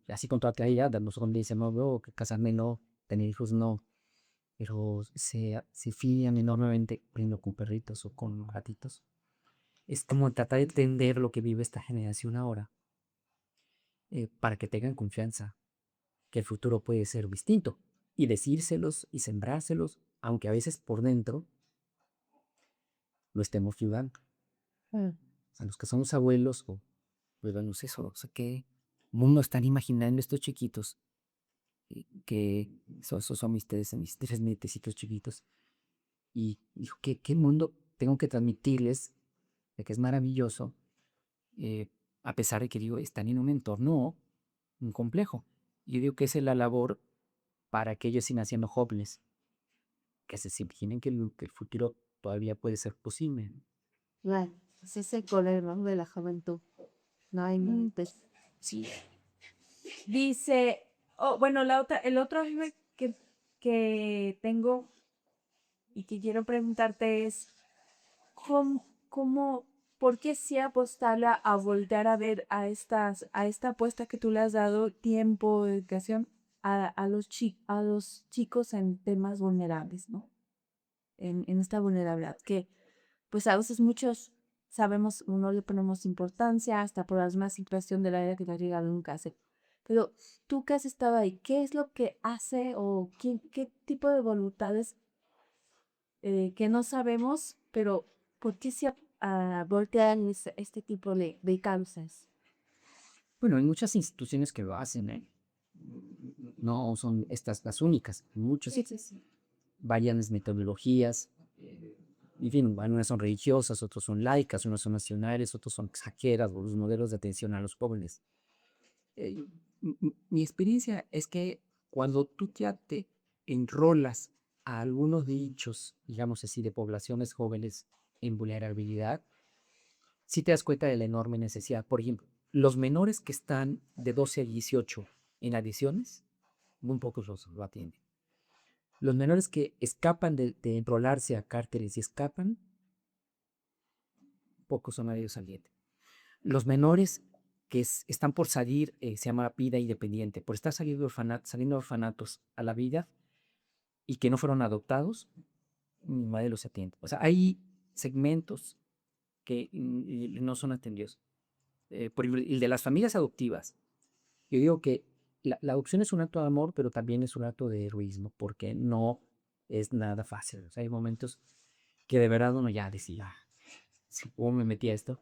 así contrate a ella, los hombres dicen, no, veo que casarme no, tener hijos no, pero se fían enormemente, por ejemplo, con perritos o con gatitos. Es como tratar de entender lo que vive esta generación ahora, para que tengan confianza que el futuro puede ser distinto y decírselos y sembrárselos, aunque a veces por dentro lo estemos ayudando. Mm. A los que somos abuelos o pues no sé eso, o sea, qué mundo están imaginando estos chiquitos, que esos son mis tres nietecitos chiquitos. Y dijo, ¿qué mundo tengo que transmitirles de que es maravilloso? eh, a pesar de que digo, están en un entorno un complejo. Yo digo que esa es la labor para que ellos sigan siendo jóvenes, que se imaginen que el futuro todavía puede ser posible. Bueno, pues es el color, ¿no? De la juventud. No hay límites. Sí. Dice, oh, bueno, el otro amigo que tengo y que quiero preguntarte es, ¿cómo, por qué sí apostarle a voltear a ver a esta apuesta que tú le has dado tiempo, dedicación a los chicos en temas vulnerables, ¿no? En esta vulnerabilidad, que pues a veces muchos sabemos, no le ponemos importancia hasta por la misma situación de la vida que nos llega nunca hace. Pero tú que has estado ahí, ¿qué es lo que hace o qué tipo de voluntades que no sabemos, pero por qué se voltean este tipo de causas? Bueno, hay muchas instituciones que lo hacen, ¿eh? No son estas las únicas, muchas. Sí. Varias metodologías. En fin, unas son religiosas, otros son laicas, unos son nacionales, otros son exageras, o los modelos de atención a los jóvenes. Mi experiencia es que cuando tú ya te enrolas a algunos dichos, digamos así, de poblaciones jóvenes en vulnerabilidad, sí te das cuenta de la enorme necesidad. Por ejemplo, los menores que están de 12 a 18 en adiciones, muy pocos lo atienden. Los menores que escapan de enrolarse a cárteles y escapan, pocos son a ellos salientes. Los menores que están por salir, se llama vida independiente, por estar saliendo de orfanatos a la vida y que no fueron adoptados, mi madre los atiende. O sea, hay segmentos que no son atendidos. Por ejemplo, el de las familias adoptivas. Yo digo que la adopción es un acto de amor, pero también es un acto de heroísmo, porque no es nada fácil. O sea, hay momentos que de verdad uno ya decía, ¿cómo me metí a esto?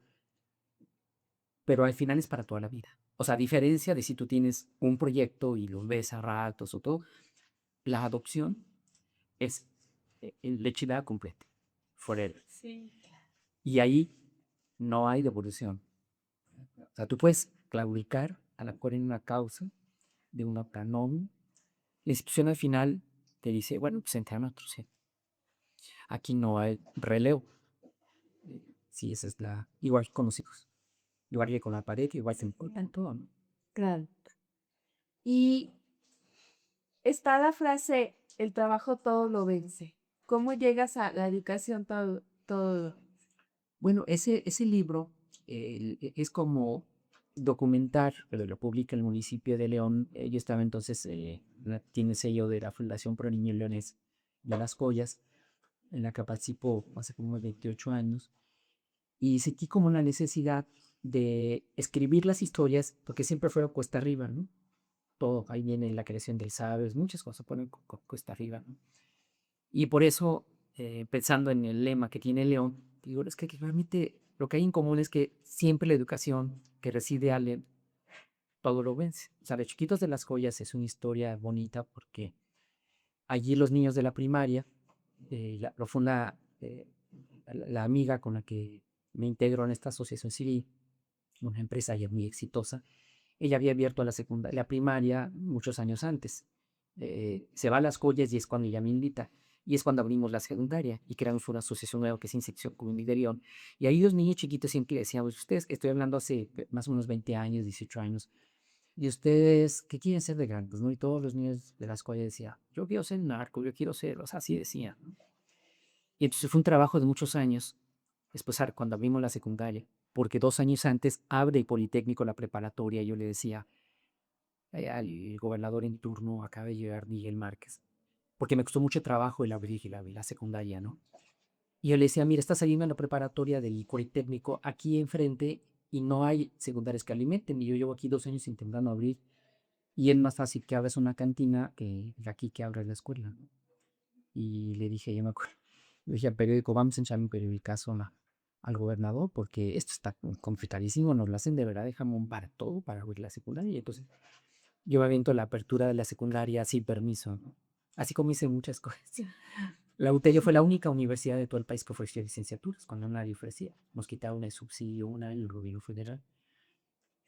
Pero al final es para toda la vida. O sea, a diferencia de si tú tienes un proyecto y lo ves a ratos o todo, la adopción es lechidad completa, forever. Sí. Y ahí no hay devolución. O sea, tú puedes claudicar a la mejor en una causa, de una planón. La institución al final te dice, bueno, pues entran otros. ¿Sí? Aquí no hay relevo. Sí, esa es la... Igual que con los hijos. Igual que con la pared, igual que en todo, ¿no? Claro. Y está la frase, el trabajo todo lo vence. ¿Cómo llegas a la educación todo? Bueno, ese libro es como documentar, pero lo publica el municipio de León. Yo estaba entonces, tiene sello de la Fundación Pro Niño Leones de Las Collas, en la que participo hace como 28 años, y sentí como la necesidad de escribir las historias, porque siempre fue cuesta arriba, ¿no? Todo, ahí viene la creación del Sabes, muchas cosas ponen cuesta arriba, ¿no? Y por eso, pensando en el lema que tiene León, digo, es que realmente lo que hay en común es que siempre la educación que recibe Allen, todo lo vence. O sea, de Chiquitos de las Joyas es una historia bonita porque allí los niños de la primaria, lo funda la amiga con la que me integro en esta asociación civil, una empresa ya muy exitosa. Ella había abierto la primaria muchos años antes. Se va a Las Collas y es cuando ella me invita. Y es cuando abrimos la secundaria y creamos una asociación nueva que es Insección Comunidad. Y ahí los niños chiquitos siempre decíamos, ustedes, estoy hablando hace más o menos 20 años, 18 años, y ustedes, ¿qué quieren ser de grandes? ¿No? Y todos los niños de Las Collas decían, yo quiero ser narco, yo quiero ser, o sea, así decían. ¿No? Y entonces fue un trabajo de muchos años, después cuando abrimos la secundaria, porque 2 años antes abre el Politécnico la preparatoria, y yo le decía, al gobernador en turno acaba de llegar Miguel Márquez, porque me costó mucho trabajo el abrir la secundaria, ¿no? Y yo le decía, mira, está saliendo en la preparatoria del Politécnico aquí enfrente y no hay secundarias que alimenten, y yo llevo aquí 2 años intentando abrir, y es más fácil que abras una cantina que aquí que abras la escuela, ¿no? Y le dije, yo me acuerdo, le dije al periódico, vamos a echar un periodicazo al gobernador, porque esto está complicadísimo, nos lo hacen de verdad de jamón para todo, para abrir la secundaria. Y entonces yo me aviento la apertura de la secundaria sin permiso, ¿no? Así como hice muchas cosas. La UTELio fue la única universidad de todo el país que ofrecía licenciaturas, cuando nadie ofrecía. Nos quitaron el subsidio una en el gobierno federal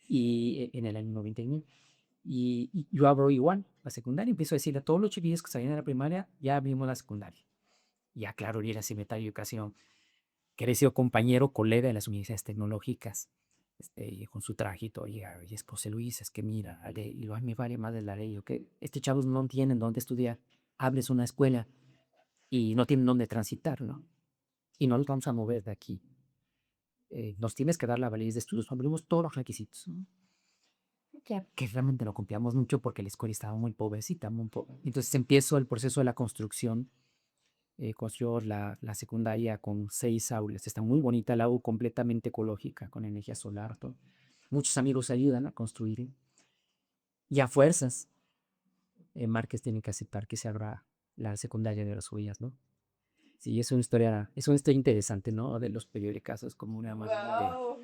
y en el año 99. Y yo abro igual la secundaria, empiezo a decirle a todos los chiquillos que salían de la primaria, ya abrimos la secundaria. Ya claro, y era secretario de Educación, que era sido compañero, colega de las universidades tecnológicas, y con su trajito, y es José Luis, es que mira, y lo me vale más de la ley, que este chavos no tienen dónde estudiar, abres una escuela y no tienen dónde transitar, ¿no? Y no los vamos a mover de aquí. Nos tienes que dar la validez de estudios, abrimos todos los requisitos, ¿no? Que realmente lo confiamos mucho porque la escuela estaba muy pobrecita, muy pobre. Entonces empiezo el proceso de la construcción. Construyó la secundaria con 6 aulas. Está muy bonita, la U completamente ecológica, con energía solar. Todo. Muchos amigos ayudan a construir. Y a fuerzas, Márquez tiene que aceptar que se abra la secundaria de las suyas, ¿no? Sí, es una historia interesante, ¿no? De los periódicos como una manera Wow.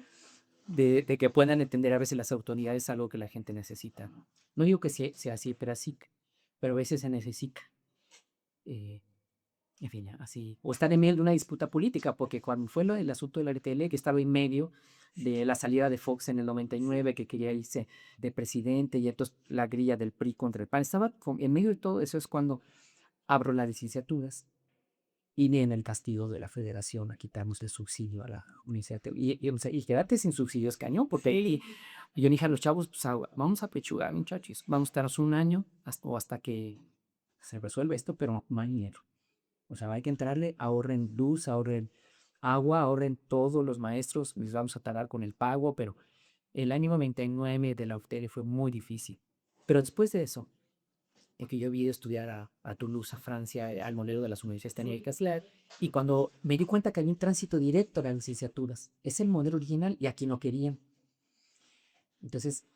de que puedan entender a veces las autoridades algo que la gente necesita. No digo que sea así, pero a veces se necesita. Eh, En fin, así. O estar en medio de una disputa política, porque cuando fue el asunto de la RTL, que estaba en medio de la salida de Fox en el 99, que quería irse de presidente, y entonces la grilla del PRI contra el PAN, estaba en medio de todo eso, es cuando abro las licenciaturas y viene el castigo de la federación a quitarnos el subsidio a la universidad. O sea, y quedarte sin subsidios cañón, porque yo dije a los chavos, pues vamos a pechugar, muchachos, vamos a estar un año hasta que se resuelva esto, pero no hay dinero. O sea, hay que entrarle, ahorren luz, ahorren agua, ahorren todos los maestros, les vamos a tardar con el pago, pero el año 99 de la UTEL fue muy difícil. Pero después de eso, en que yo vi estudiar a Toulouse, a Francia, al modelo de las universidades técnicas, y cuando me di cuenta que había un tránsito directo a las licenciaturas, es el modelo original y aquí no querían. Entonces,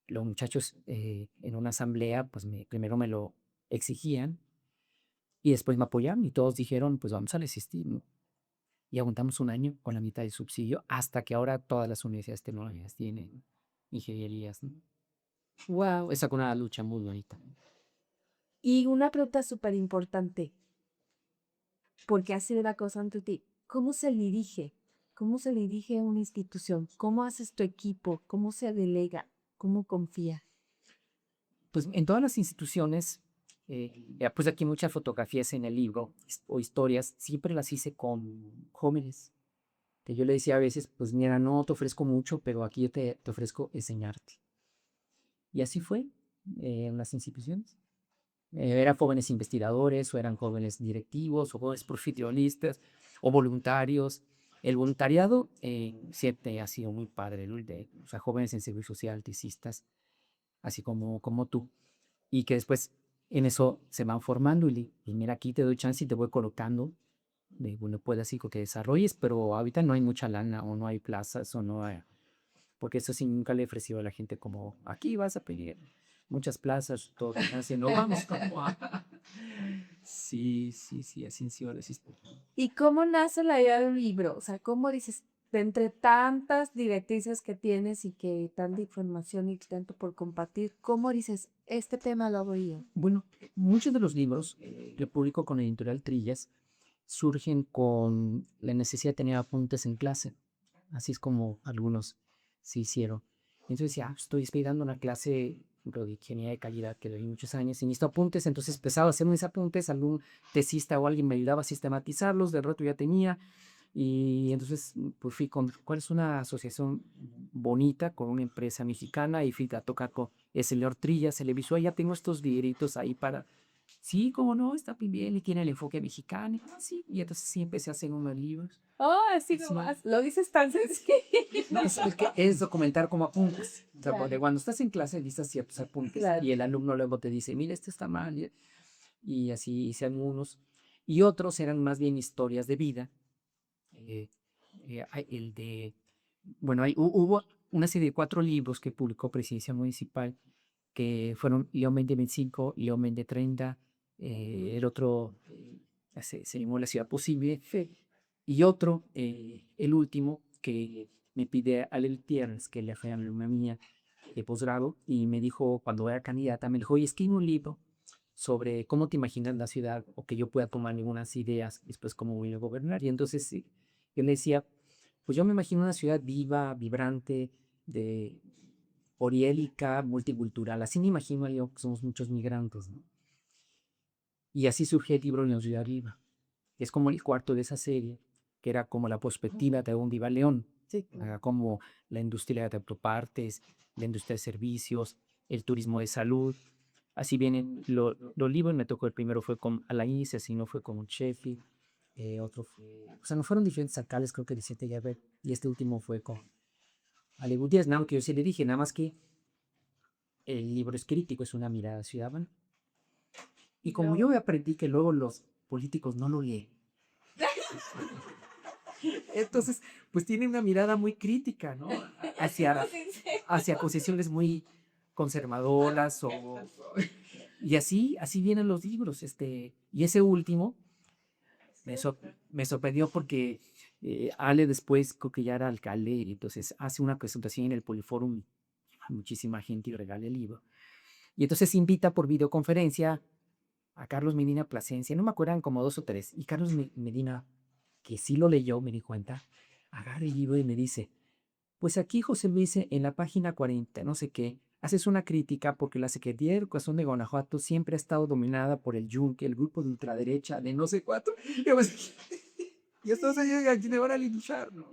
los muchachos en una asamblea, pues primero me lo exigían y después me apoyaron y todos dijeron, pues vamos a resistir, ¿no? Y aguantamos un año con la mitad de subsidio hasta que ahora todas las universidades tecnológicas tienen ingenierías, ¿no? Wow. Esa fue una lucha muy bonita. Y una pregunta súper importante, porque ha sido la cosa ante ti. ¿Cómo se dirige? ¿Cómo se dirige una institución? ¿Cómo haces tu equipo? ¿Cómo se delega? ¿Cómo confía? Pues en todas las instituciones, pues aquí muchas fotografías en el libro o historias, siempre las hice con jóvenes. Que yo le decía a veces, pues mira, no te ofrezco mucho, pero aquí yo te ofrezco enseñarte. Y así fue en las instituciones. Eran jóvenes investigadores, o eran jóvenes directivos, o jóvenes profesionistas, o voluntarios. El voluntariado siempre ha sido muy padre, ¿no? O sea, jóvenes en servicio social, tesistas, así como tú. Y que después en eso se van formando y mira, aquí te doy chance y te voy colocando. Bueno, puede así que desarrolles, pero ahorita no hay mucha lana o no hay plazas o no hay, porque eso sí nunca le he ofrecido a la gente como, aquí vas a pedir muchas plazas, todo, así, no vamos como Sí, sí, sí, así sí, ahora sí. ¿Y cómo nace la idea de un libro? O sea, ¿cómo dices, de entre tantas directrices que tienes y que tanta información y tanto por compartir, cómo dices, este tema lo hago yo? Bueno, muchos de los libros que publico con Editorial Trillas surgen con la necesidad de tener apuntes en clase. Así es como algunos se hicieron. Entonces ya estoy dando una clase de ingeniería de calidad que doy muchos años y necesito apuntes, entonces empezaba a hacer mis apuntes, algún tesista o alguien me ayudaba a sistematizarlos, de rato ya tenía, y entonces pues fui con, ¿cuál es una asociación bonita con una empresa mexicana? Y fui a tocar con el señor Trillas, se le avisó, ya tengo estos vidritos ahí para, sí, cómo no, está bien, y tiene el enfoque mexicano, y, sí, y entonces sí empecé a hacer unos libros. Oh, así Sí. nomás, lo dices tan sencillo. Es documentar como apuntes. O sea, Claro. porque cuando estás en clase listas ciertos apuntes Claro. y el alumno luego te dice, mira, este está mal. Y así hice algunos. Y otros eran más bien historias de vida. El de, bueno, hubo una serie de 4 libros que publicó Presidencia Municipal, que fueron León 2025, León 2030, el otro se llamó La Ciudad Posible, Sí. y otro, el último, que me pide Ale Tiernes, que le fue a una mía de posgrado, y me dijo, cuando era candidata, me dijo, oye, escribe un libro sobre cómo te imaginas la ciudad, o que yo pueda tomar algunas ideas, y después cómo voy a gobernar. Y entonces yo le decía, pues yo me imagino una ciudad viva, vibrante, de oriélica, multicultural. Así me imagino yo que somos muchos migrantes, ¿no? Y así surge el libro La Ciudad Viva. Es como el cuarto de esa serie, que era como la perspectiva de un Viva León, Sí. como la industria de autopartes, la industria de servicios, el turismo de salud. Así vienen los libros. Me tocó, el primero fue con Alain, así no fue con un Sheffield, otro fue, o sea, no fueron diferentes alcaldes, creo que Vicente Llaver, y este último fue con Ale Gutiérrez, no, que yo sí le dije, nada más que el libro es crítico, es una mirada ciudadana. Y como yo aprendí que luego los políticos no lo leen, entonces, pues tiene una mirada muy crítica, ¿no? Hacia posiciones muy conservadoras y así vienen los libros. Y ese último me sorprendió porque Ale después creo que ya era alcalde, y entonces hace una presentación en el Poliforum, muchísima gente y regala el libro. Y entonces invita por videoconferencia a Carlos Medina Plasencia, no me acuerdo, eran como 2 o 3, y Carlos Medina, que sí lo leyó, me di cuenta, agarra el libro y me dice, pues aquí José Luis, en la página 40, no sé qué, haces una crítica porque la Secretaría de Educación de Guanajuato siempre ha estado dominada por el Yunque, el grupo de ultraderecha de no sé cuánto. Y estos años aquí me van a linchar, ¿no?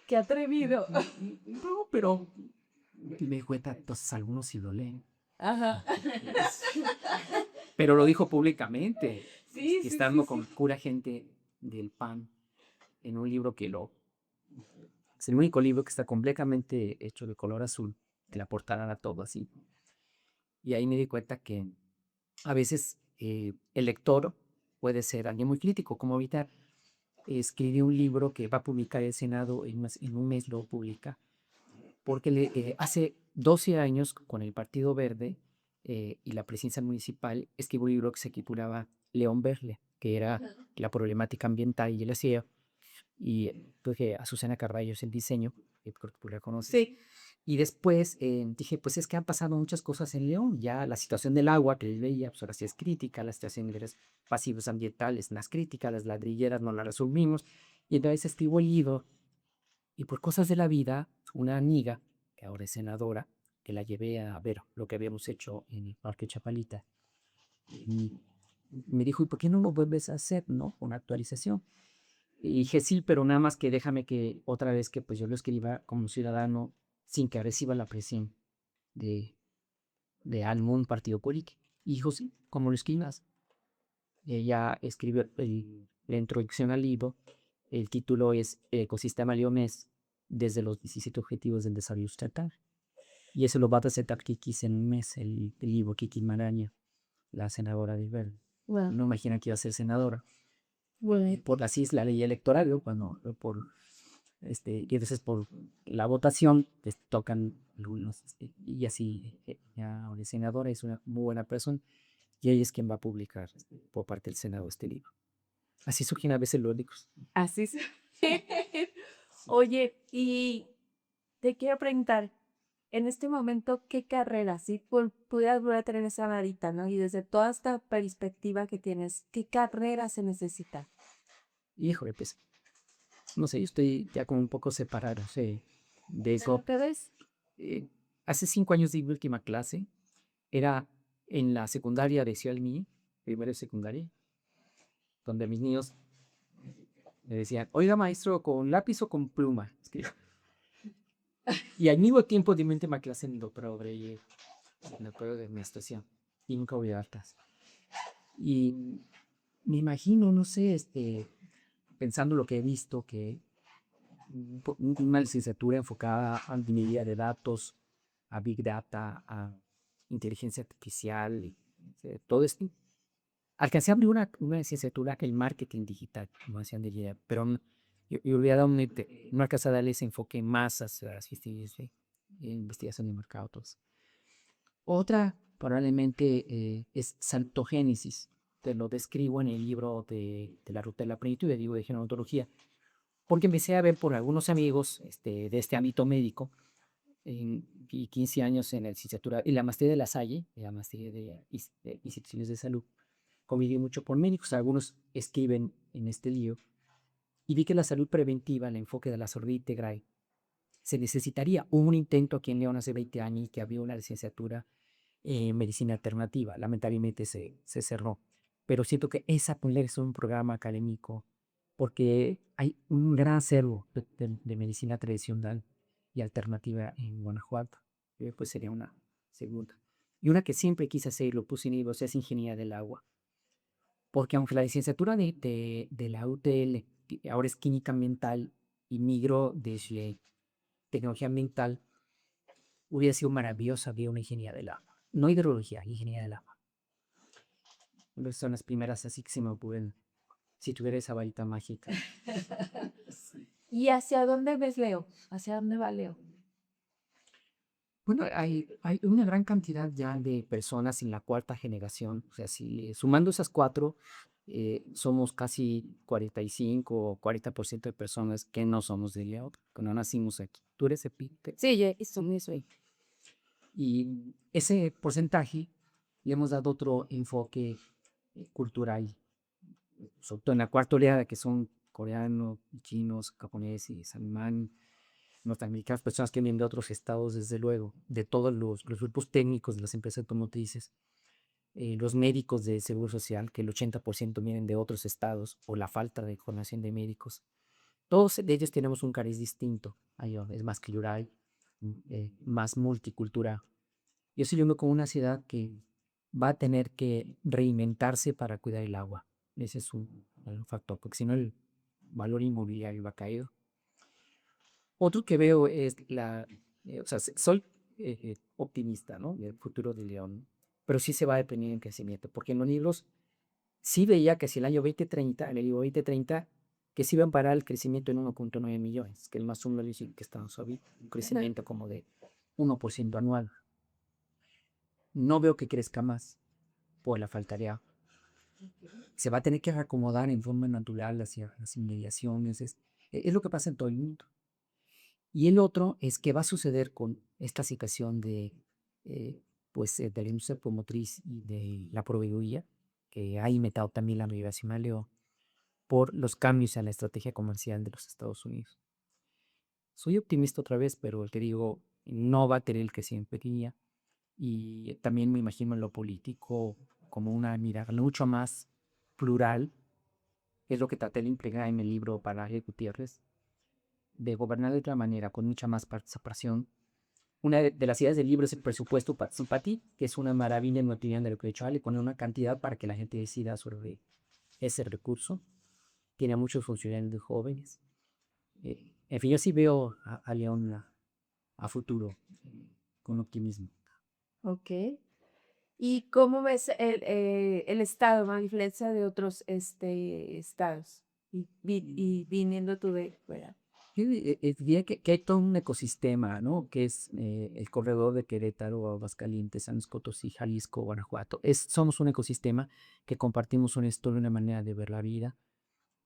Qué atrevido. No, pero me di cuenta, entonces algunos sí lo leen. Ajá. Pero lo dijo públicamente, Sí, sí, estando sí, con pura gente del PAN, en un libro es el único libro que está completamente hecho de color azul, que la portada era todo así. Y ahí me di cuenta que a veces el lector puede ser alguien muy crítico, como ahorita escribí un libro que va a publicar el Senado, en un mes lo publica, porque hace 12 años con el Partido Verde y la presidencia municipal escribí un libro que se titulaba León Verde, que era la problemática ambiental y el aseo. Y tuve a Susana Carballo el diseño, que creo que tú la conoces. Sí. Y después dije, pues es que han pasado muchas cosas en León. Ya la situación del agua que les veía, pues ahora sí es crítica, la situación de los pasivos ambientales no es crítica, las ladrilleras no las resumimos. Y entonces escribo el libro y por cosas de la vida, una amiga, que ahora es senadora, que la llevé a ver lo que habíamos hecho en el Parque Chapalita. Y me dijo, ¿y por qué no lo vuelves a hacer, no? Una actualización. Y dije, sí, pero nada más que déjame que otra vez que pues yo lo escriba como ciudadano sin que reciba la presión de, de algún partido político. Y dijo, sí, como lo escribas. Ella escribió la introducción al libro. El título es Ecosistema Leonés desde los 17 Objetivos del Desarrollo Sustentable. Y eso lo va a presentar Kikis en un mes, el libro Kiki Maraña, la senadora de Verde. Wow. No imagina que iba a ser senadora. Bueno, Por así es la ley electoral, ¿no? Y a veces por la votación les tocan algunos, y así, ya ahora es senadora, es una muy buena persona, y ella es quien va a publicar por parte del Senado este libro. Así surgen a veces los libros. así es. Oye, y te quiero preguntar, en este momento, ¿qué carrera, si pudieras volver a tener esa varita, ¿no? Y desde toda esta perspectiva que tienes, ¿qué carrera se necesita? Híjole, pues, no sé, yo estoy ya como un poco separado, de eso. ¿Te ves? Eh, Hace 5 años di mi última clase, era en la secundaria de Ciudad Mí, primero de secundaria, donde mis niños me decían, oiga maestro, ¿con lápiz o con pluma? Y al mismo tiempo di mi última clase en el doctorado en el doctorado de administración, y nunca voy a altas. Y me imagino, no sé, pensando lo que he visto, que una licenciatura enfocada a ingeniería de datos, a Big Data, a inteligencia artificial, todo esto. Alcancé a abrir una licenciatura que el marketing digital, como hacían de idea, pero yo hubiera dado no alcancé a darle ese enfoque más hacia las investigación de mercado. Todos. Otra probablemente es saltogénesis. Te lo describo en el libro de la ruta de la plenitud, de digo de gerontología, porque empecé a ver por algunos amigos de este ámbito médico, y 15 años en la licenciatura y la maestría de la Salle, la maestría de instituciones de salud. Conviví mucho con médicos, algunos escriben en este libro, y vi que la salud preventiva, el enfoque de la sordera integral, se necesitaría un intento aquí en León hace 20 años que había una licenciatura en medicina alternativa. Lamentablemente se cerró. Pero siento que esa es un programa académico porque hay un gran acervo de medicina tradicional y alternativa en Guanajuato. Pues sería una segunda. Y una que siempre quise hacer y lo puse en libros es ingeniería del agua. Porque aunque la licenciatura de la UTL ahora es química ambiental y migró desde tecnología ambiental, hubiera sido maravilloso había una ingeniería del agua. No hidrología, ingeniería del agua. Son las primeras así que se me ocurren si tuviera esa varita mágica. ¿Y hacia dónde ves Leo? ¿Hacia dónde va Leo? Bueno, hay una gran cantidad ya de personas en la cuarta generación. O sea, si sumando esas cuatro, somos casi 45 o 40% de personas que no somos de León, que no nacimos aquí. Tú eres epíte. Sí, yo eso. Y ese porcentaje le hemos dado otro enfoque cultural, sobre todo en la cuarta oleada, que son coreanos, chinos, japoneses, alemanes, norteamericanas, personas que vienen de otros estados, desde luego, de todos los grupos técnicos de las empresas automotrices, los médicos de Seguro Social, que el 80% vienen de otros estados, o la falta de formación de médicos. Todos de ellos tenemos un cariz distinto. Es más plural, más multicultural. Yo estoy yendo con una ciudad que va a tener que reinventarse para cuidar el agua. Ese es un factor, porque si no el valor inmobiliario va a caer. Otro que veo es o sea, soy optimista, ¿no? Del futuro de León, pero sí se va a depender en crecimiento, porque en los libros sí veía que si el año 2030, en el libro 2030, que sí iban a parar el crecimiento en 1.9 millones, que el más uno dice que estamos ahorita, un crecimiento como de 1% anual. No veo que crezca más por la falta de agua. Se va a tener que reacomodar en forma natural hacia las inmediaciones. Es lo que pasa en todo el mundo. Y el otro es qué va a suceder con esta situación de la industria automotriz y de la proveeduría, que ha inventado también la migración a León, por los cambios en la estrategia comercial de los Estados Unidos. Soy optimista otra vez, pero te digo, no va a tener el que siempre quería. Y también me imagino en lo político como una mirada mucho más plural, que es lo que traté de impregnar en el libro para Ángel Gutiérrez, de gobernar de otra manera, con mucha más participación. Una de las ideas del libro es el presupuesto participativo, que es una maravilla en mi opinión de lo que he hecho Ale, poner una cantidad para que la gente decida sobre ese recurso. Tiene a muchos funcionarios jóvenes. En fin, yo sí veo a León a futuro con optimismo. Ok. ¿Y cómo ves el estado, a diferencia de otros estados? Y viniendo tú de fuera. Yo diría que hay todo un ecosistema, ¿no? Que es el corredor de Querétaro, Aguascalientes, San Luis Potosí, Jalisco, Guanajuato. Somos un ecosistema que compartimos una historia, una manera de ver la vida.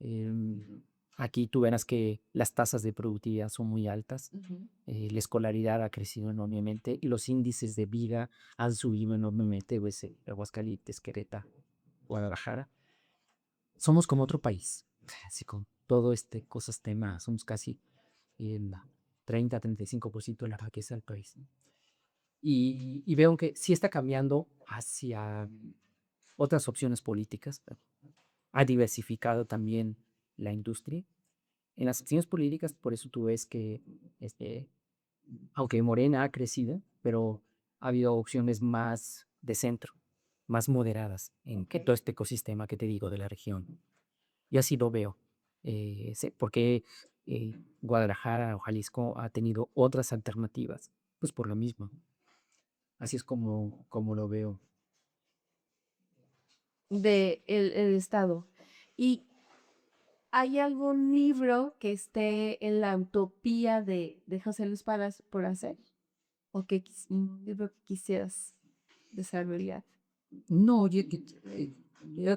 Em, Aquí tú verás que las tasas de productividad son muy altas, Ujú. la escolaridad ha crecido enormemente y los índices de vida han subido enormemente, pues, Aguascalientes, Querétaro, Guadalajara. Somos como otro país, así con todo este ecosistema, somos casi el 30-35% de la riqueza del país. Y veo que sí está cambiando hacia otras opciones políticas. Ha diversificado también la industria. En las opciones políticas, por eso tú ves que, este, aunque Morena ha crecido, pero ha habido opciones más de centro, más moderadas en todo este ecosistema que te digo de la región. Yo así lo veo. Porque Guadalajara o Jalisco ha tenido otras alternativas, pues por lo mismo. Así es como lo veo. De el estado. ¿Y hay algún libro que esté en la utopía de José Luis Parras por hacer? ¿O que un libro que quisieras desarrollar? No, yo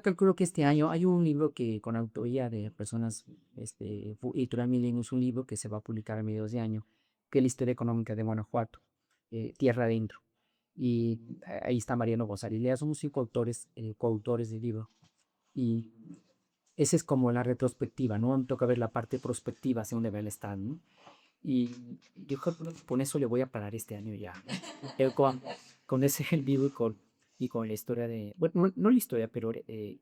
calculo que este año hay un libro que con autoría de personas, Editorial Milenio es un libro que se va a publicar a mediados de año, que es la historia económica de Guanajuato, Tierra Adentro. Y ahí está Mariano González Lea, somos 5 autores, coautores del libro. Y esa es como la retrospectiva, ¿no? Me toca ver la parte prospectiva hacia dónde va el Estado, ¿no? Y yo creo que con eso le voy a parar este año ya. Con ese el vivo y con la historia de, bueno, no la historia, pero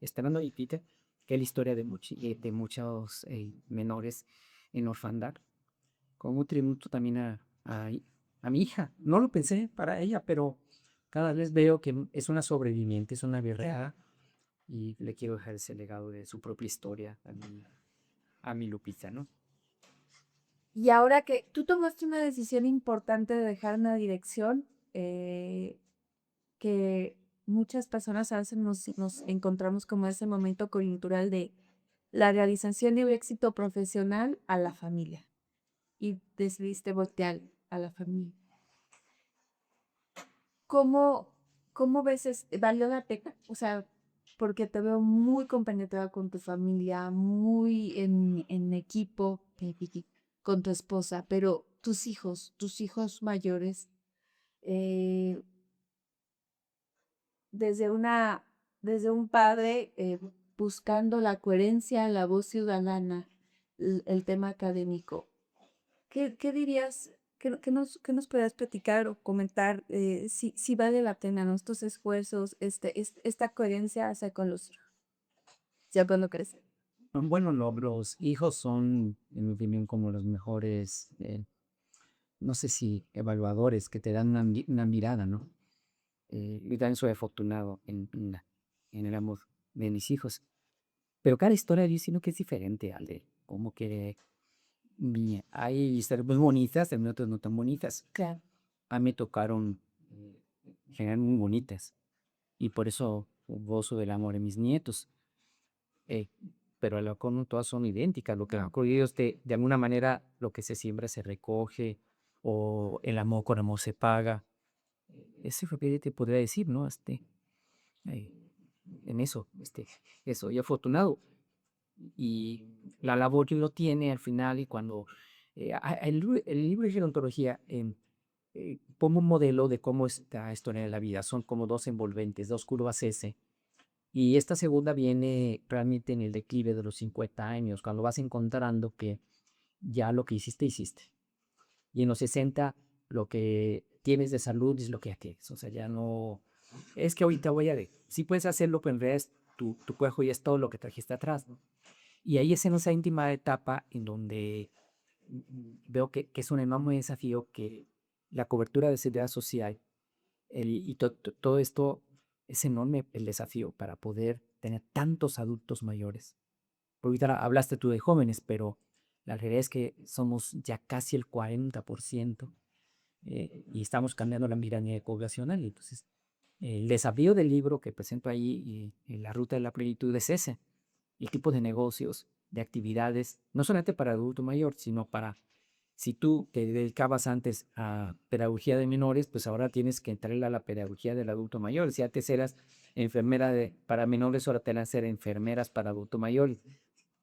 estrenando y Peter, que es la historia de muchos menores en orfandad, con un tributo también a mi hija. No lo pensé para ella, pero cada vez veo que es una sobreviviente, es una guerrera y le quiero dejar ese legado de su propia historia a mi Lupita, ¿no? Y ahora que tú tomaste una decisión importante de dejar una dirección, que muchas personas a veces nos encontramos como ese momento coyuntural de la realización y el éxito profesional a la familia. Y decidiste voltear a la familia. ¿Cómo, cómo ves, valió la pena? O sea, porque te veo muy compenetrada con tu familia, muy en equipo con tu esposa, pero tus hijos mayores, eh, desde desde un padre buscando la coherencia, la voz ciudadana, el tema académico. ¿Qué dirías? ¿Qué nos podrías platicar o comentar si vale la pena nuestros esfuerzos, esta coherencia hacia con los hijos, ya cuando crecen? Bueno, los hijos son, en mi opinión, como los mejores, no sé si evaluadores que te dan una mirada, ¿no? Yo también soy afortunado en el amor de mis hijos. Pero cada historia yo siento que es diferente, Ale. Como que hay historias muy bonitas, también otras no tan bonitas. Claro. A mí me tocaron en general muy bonitas. Y por eso gozo del amor de mis nietos. eh, pero a lo mejor no todas son idénticas. Lo que a lo mejor ellos de alguna manera lo que se siembra se recoge, o el amor con amor se paga. Ese fue que te podría decir, ¿no? Eh, en eso, soy afortunado. Y la labor que uno tiene al final, y cuando el libro de gerontología pone un modelo de cómo está historia de la vida. Son como dos envolventes, dos curvas S. Y esta segunda viene realmente en el declive de los 50 años, cuando vas encontrando que ya lo que hiciste, hiciste. Y en los 60 lo que tienes de salud es lo que ya tienes. O sea, ya no, es que ahorita voy a ver, sí puedes hacerlo, pero en realidad es tu cuerpo y es todo lo que trajiste atrás, ¿no? Y ahí es en esa íntima etapa en donde veo que es un enorme desafío que la cobertura de seguridad social todo esto es enorme el desafío para poder tener tantos adultos mayores. Porque ahorita hablaste tú de jóvenes, pero la realidad es que somos ya casi el 40% y estamos cambiando la pirámide poblacional. Entonces, el desafío del libro que presento ahí, La Ruta de la Plenitud, es ese, el tipo de negocios, de actividades, no solamente para adulto mayor, sino para, si tú te dedicabas antes a pedagogía de menores, pues ahora tienes que entrarle a la pedagogía del adulto mayor. Si antes eras enfermera para menores, ahora te van a ser enfermeras para adulto mayor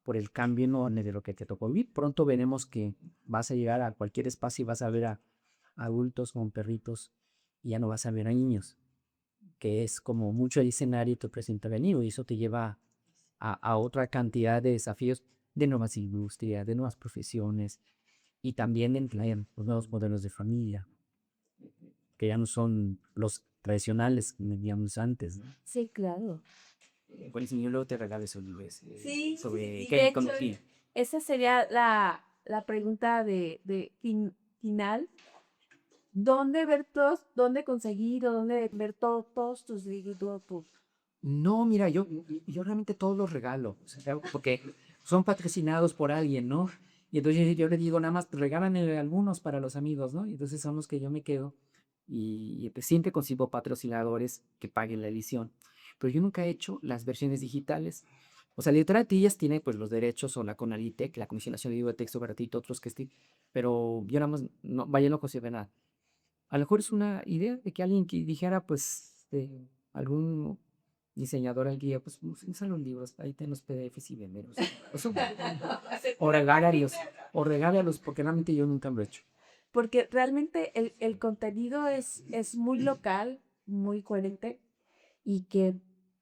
por el cambio enorme de lo que te tocó vivir. Pronto veremos que vas a llegar a cualquier espacio y vas a ver a adultos con perritos y ya no vas a ver a niños, que es como mucho el escenario te presenta el niño y eso te lleva a otra cantidad de desafíos de nuevas industrias, de nuevas profesiones y también de emplear los nuevos modelos de familia, que ya no son los tradicionales que teníamos antes, ¿no? Sí, claro. Con el señor luego te regalo esos libros Sí, sobre sí, qué de hecho, ecología. Esa sería la pregunta final. ¿Dónde conseguir o dónde ver todos tus libros? No, mira, yo realmente todos los regalo, o sea, porque son patrocinados por alguien, ¿no? Y entonces yo le digo, nada más, regálame algunos para los amigos, ¿no? Y entonces son los que yo me quedo y pues siempre consigo patrocinadores que paguen la edición. Pero yo nunca he hecho las versiones digitales. O sea, la editorial Tillas tiene pues los derechos o la Conalitec, la Comisión Nacional de Libro de Texto Gratuito, otros que estén, pero yo nada más, no, vaya, no consigo nada. A lo mejor es una idea de que alguien que dijera, pues, algún diseñador al guía, pues usa los libros, ahí ten los PDFs y venderlos. O regálalos, o regálalos, porque realmente yo nunca lo he hecho. Porque realmente el contenido es muy local, muy coherente y que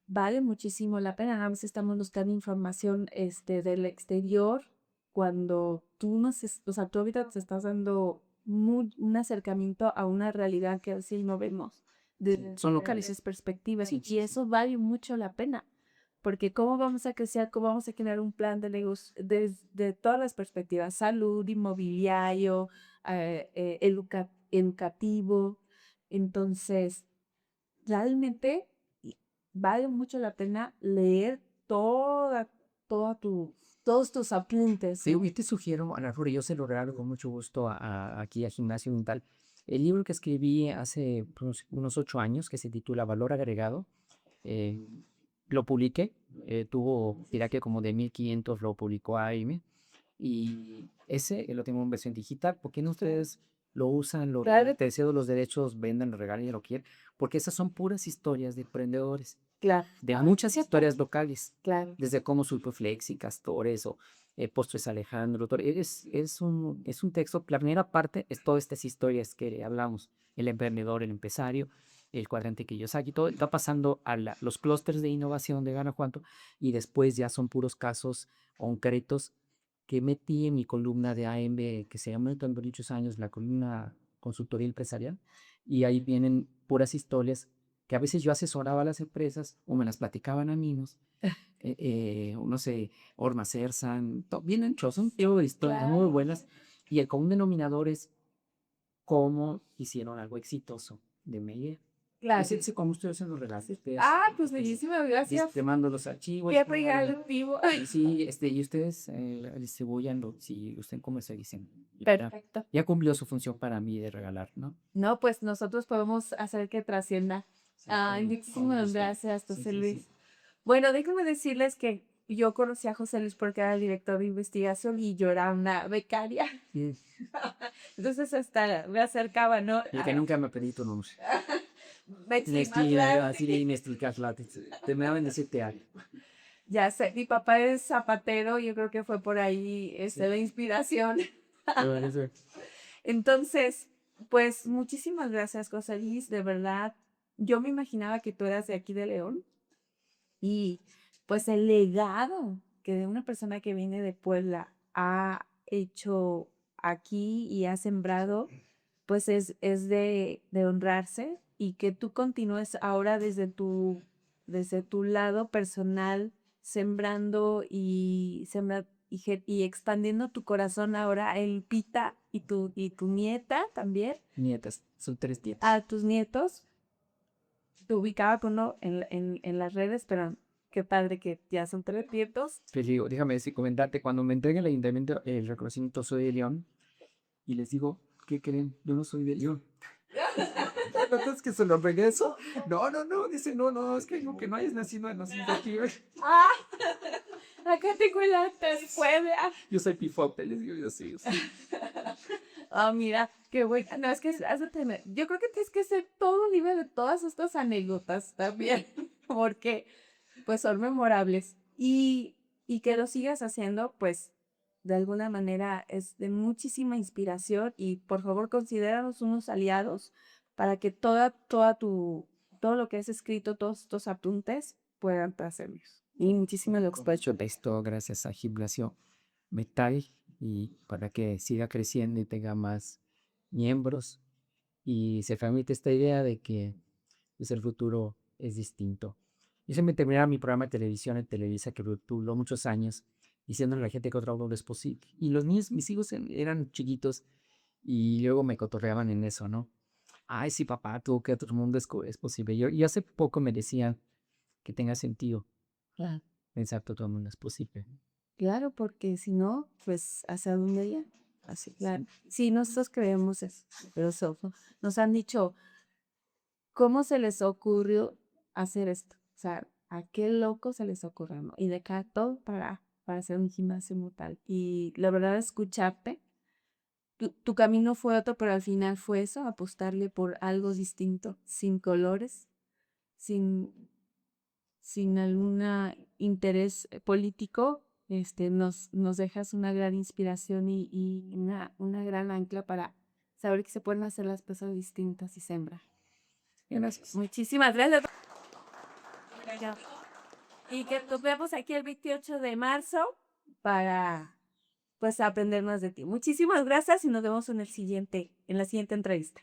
vale muchísimo la pena. A veces estamos buscando información del exterior cuando o sea, tú ahorita te estás dando un acercamiento a una realidad que así no vemos desde Son locales. diferentes perspectivas y eso vale mucho la pena. Porque cómo vamos a crecer, cómo vamos a crear un plan de negocio desde todas las perspectivas, salud, inmobiliario, educativo. Entonces, realmente vale mucho la pena leer toda todos tus apuntes, Sí, ¿no? yo te sugiero, Ana Flor, y yo se lo regalo con mucho gusto aquí a Gimnasio Mental. El libro que escribí hace pues, unos 8 años, que se titula Valor Agregado, eh, lo publiqué, tuvo tiraje como de 1500, lo publicó AM, y ese lo tengo en versión digital. ¿Por qué no ustedes lo usan, Claro, te cedo los derechos, vendan, lo regalen y lo quieren? Porque esas son puras historias de emprendedores claro, de muchas historias locales, claro. desde cómo supo Flexi, Castores o Postres Alejandro. Es un texto, la primera parte es todas estas historias que hablamos, el emprendedor, el empresario, el cuadrante Kiyosaki, todo va pasando a los clústeres de innovación de Guanajuato y después ya son puros casos concretos que metí en mi columna de AMB que se llama durante muchos años la columna consultoría empresarial y ahí vienen puras historias que a veces yo asesoraba a las empresas o me las platicaban a mí, ¿no? No sé, Orma Sersan, bien hechos, son tipo de historias muy buenas y el común denominador es cómo hicieron algo exitoso de Meyer. Claro. Ese como ustedes se los regalan. Pues bellísimo, gracias. Te mando los archivos. Qué regalo vivo. Y sí, y ustedes distribuyanlo si ustedes comercialicen. Perfecto. Ya cumplió su función para mí de regalar, ¿no? No, pues nosotros podemos hacer que trascienda. Ay, Con muchísimas gusto. gracias, Sí, José sí, Luis. sí. Bueno, déjenme decirles que yo conocí a José Luis porque era el director de investigación y yo era una becaria. Sí. Entonces hasta me acercaba, ¿no? Y que nunca me pedí tu nombre. Betsy Así de inexplicable. Te me daban decirte algo. Ya sé, mi papá es zapatero, yo creo que fue por ahí la inspiración. Entonces, pues muchísimas gracias, José Luis, de verdad. Yo me imaginaba que tú eras de aquí de León y pues el legado que de una persona que viene de Puebla ha hecho aquí y ha sembrado, pues es de honrarse y que tú continúes ahora desde tu lado personal, sembrando y expandiendo tu corazón ahora a Elpita y tu nieta también, Nietas, son 3 nietas. a tus nietos. Te ubicaba con uno en las redes, pero qué padre que ya son 3 nietos. Pero digo, déjame decir, comentarte, cuando me entregue el ayuntamiento el reconocimiento, soy de León, y les digo, ¿qué creen? Yo no soy de León. ¿No es que se lo regreso? No, dice, no, es que digo que no hayas nacido aquí. ¡Ah! Acá tengo el acta de Puebla. Yo soy pifote, les digo, yo sí. Ah, mira, qué bueno. No, es que yo creo que tienes que ser todo libre de todas estas anécdotas también, porque pues son memorables. Y que lo sigas haciendo, pues de alguna manera es de muchísima inspiración y por favor considéranos unos aliados para que todo lo que has escrito, todos estos apuntes puedan trascenderlos. Y muchísimas gracias. Esto gracias a Gimnasio Metal y para que siga creciendo y tenga más miembros y se transmite esta idea de que pues, el futuro es distinto. Yo siempre terminaba mi programa de televisión en Televisa que duró muchos años diciéndole a la gente que otro mundo es posible. Y los niños, mis hijos eran chiquitos y luego me cotorreaban en eso, ¿no? Ay, sí, papá, tú que otro mundo es posible. Y hace poco me decían que tenga sentido Claro. pensar que todo el mundo es posible. Claro, porque si no, pues, ¿hacia dónde ir? Así, claro. Sí, nosotros creemos eso, pero nos han dicho, ¿cómo se les ocurrió hacer esto? O sea, ¿a qué loco se les ocurrió, no? Y dejar todo para hacer un gimnasio como tal. Y la verdad, escucharte, tu camino fue otro, pero al final fue eso, apostarle por algo distinto, sin colores, sin, sin algún interés político, nos dejas una gran inspiración y una gran ancla para saber que se pueden hacer las cosas distintas y sembrar. Gracias. Muchísimas gracias. Y que nos vemos aquí el 28 de marzo para pues aprender más de ti. Muchísimas gracias y nos vemos en la siguiente entrevista.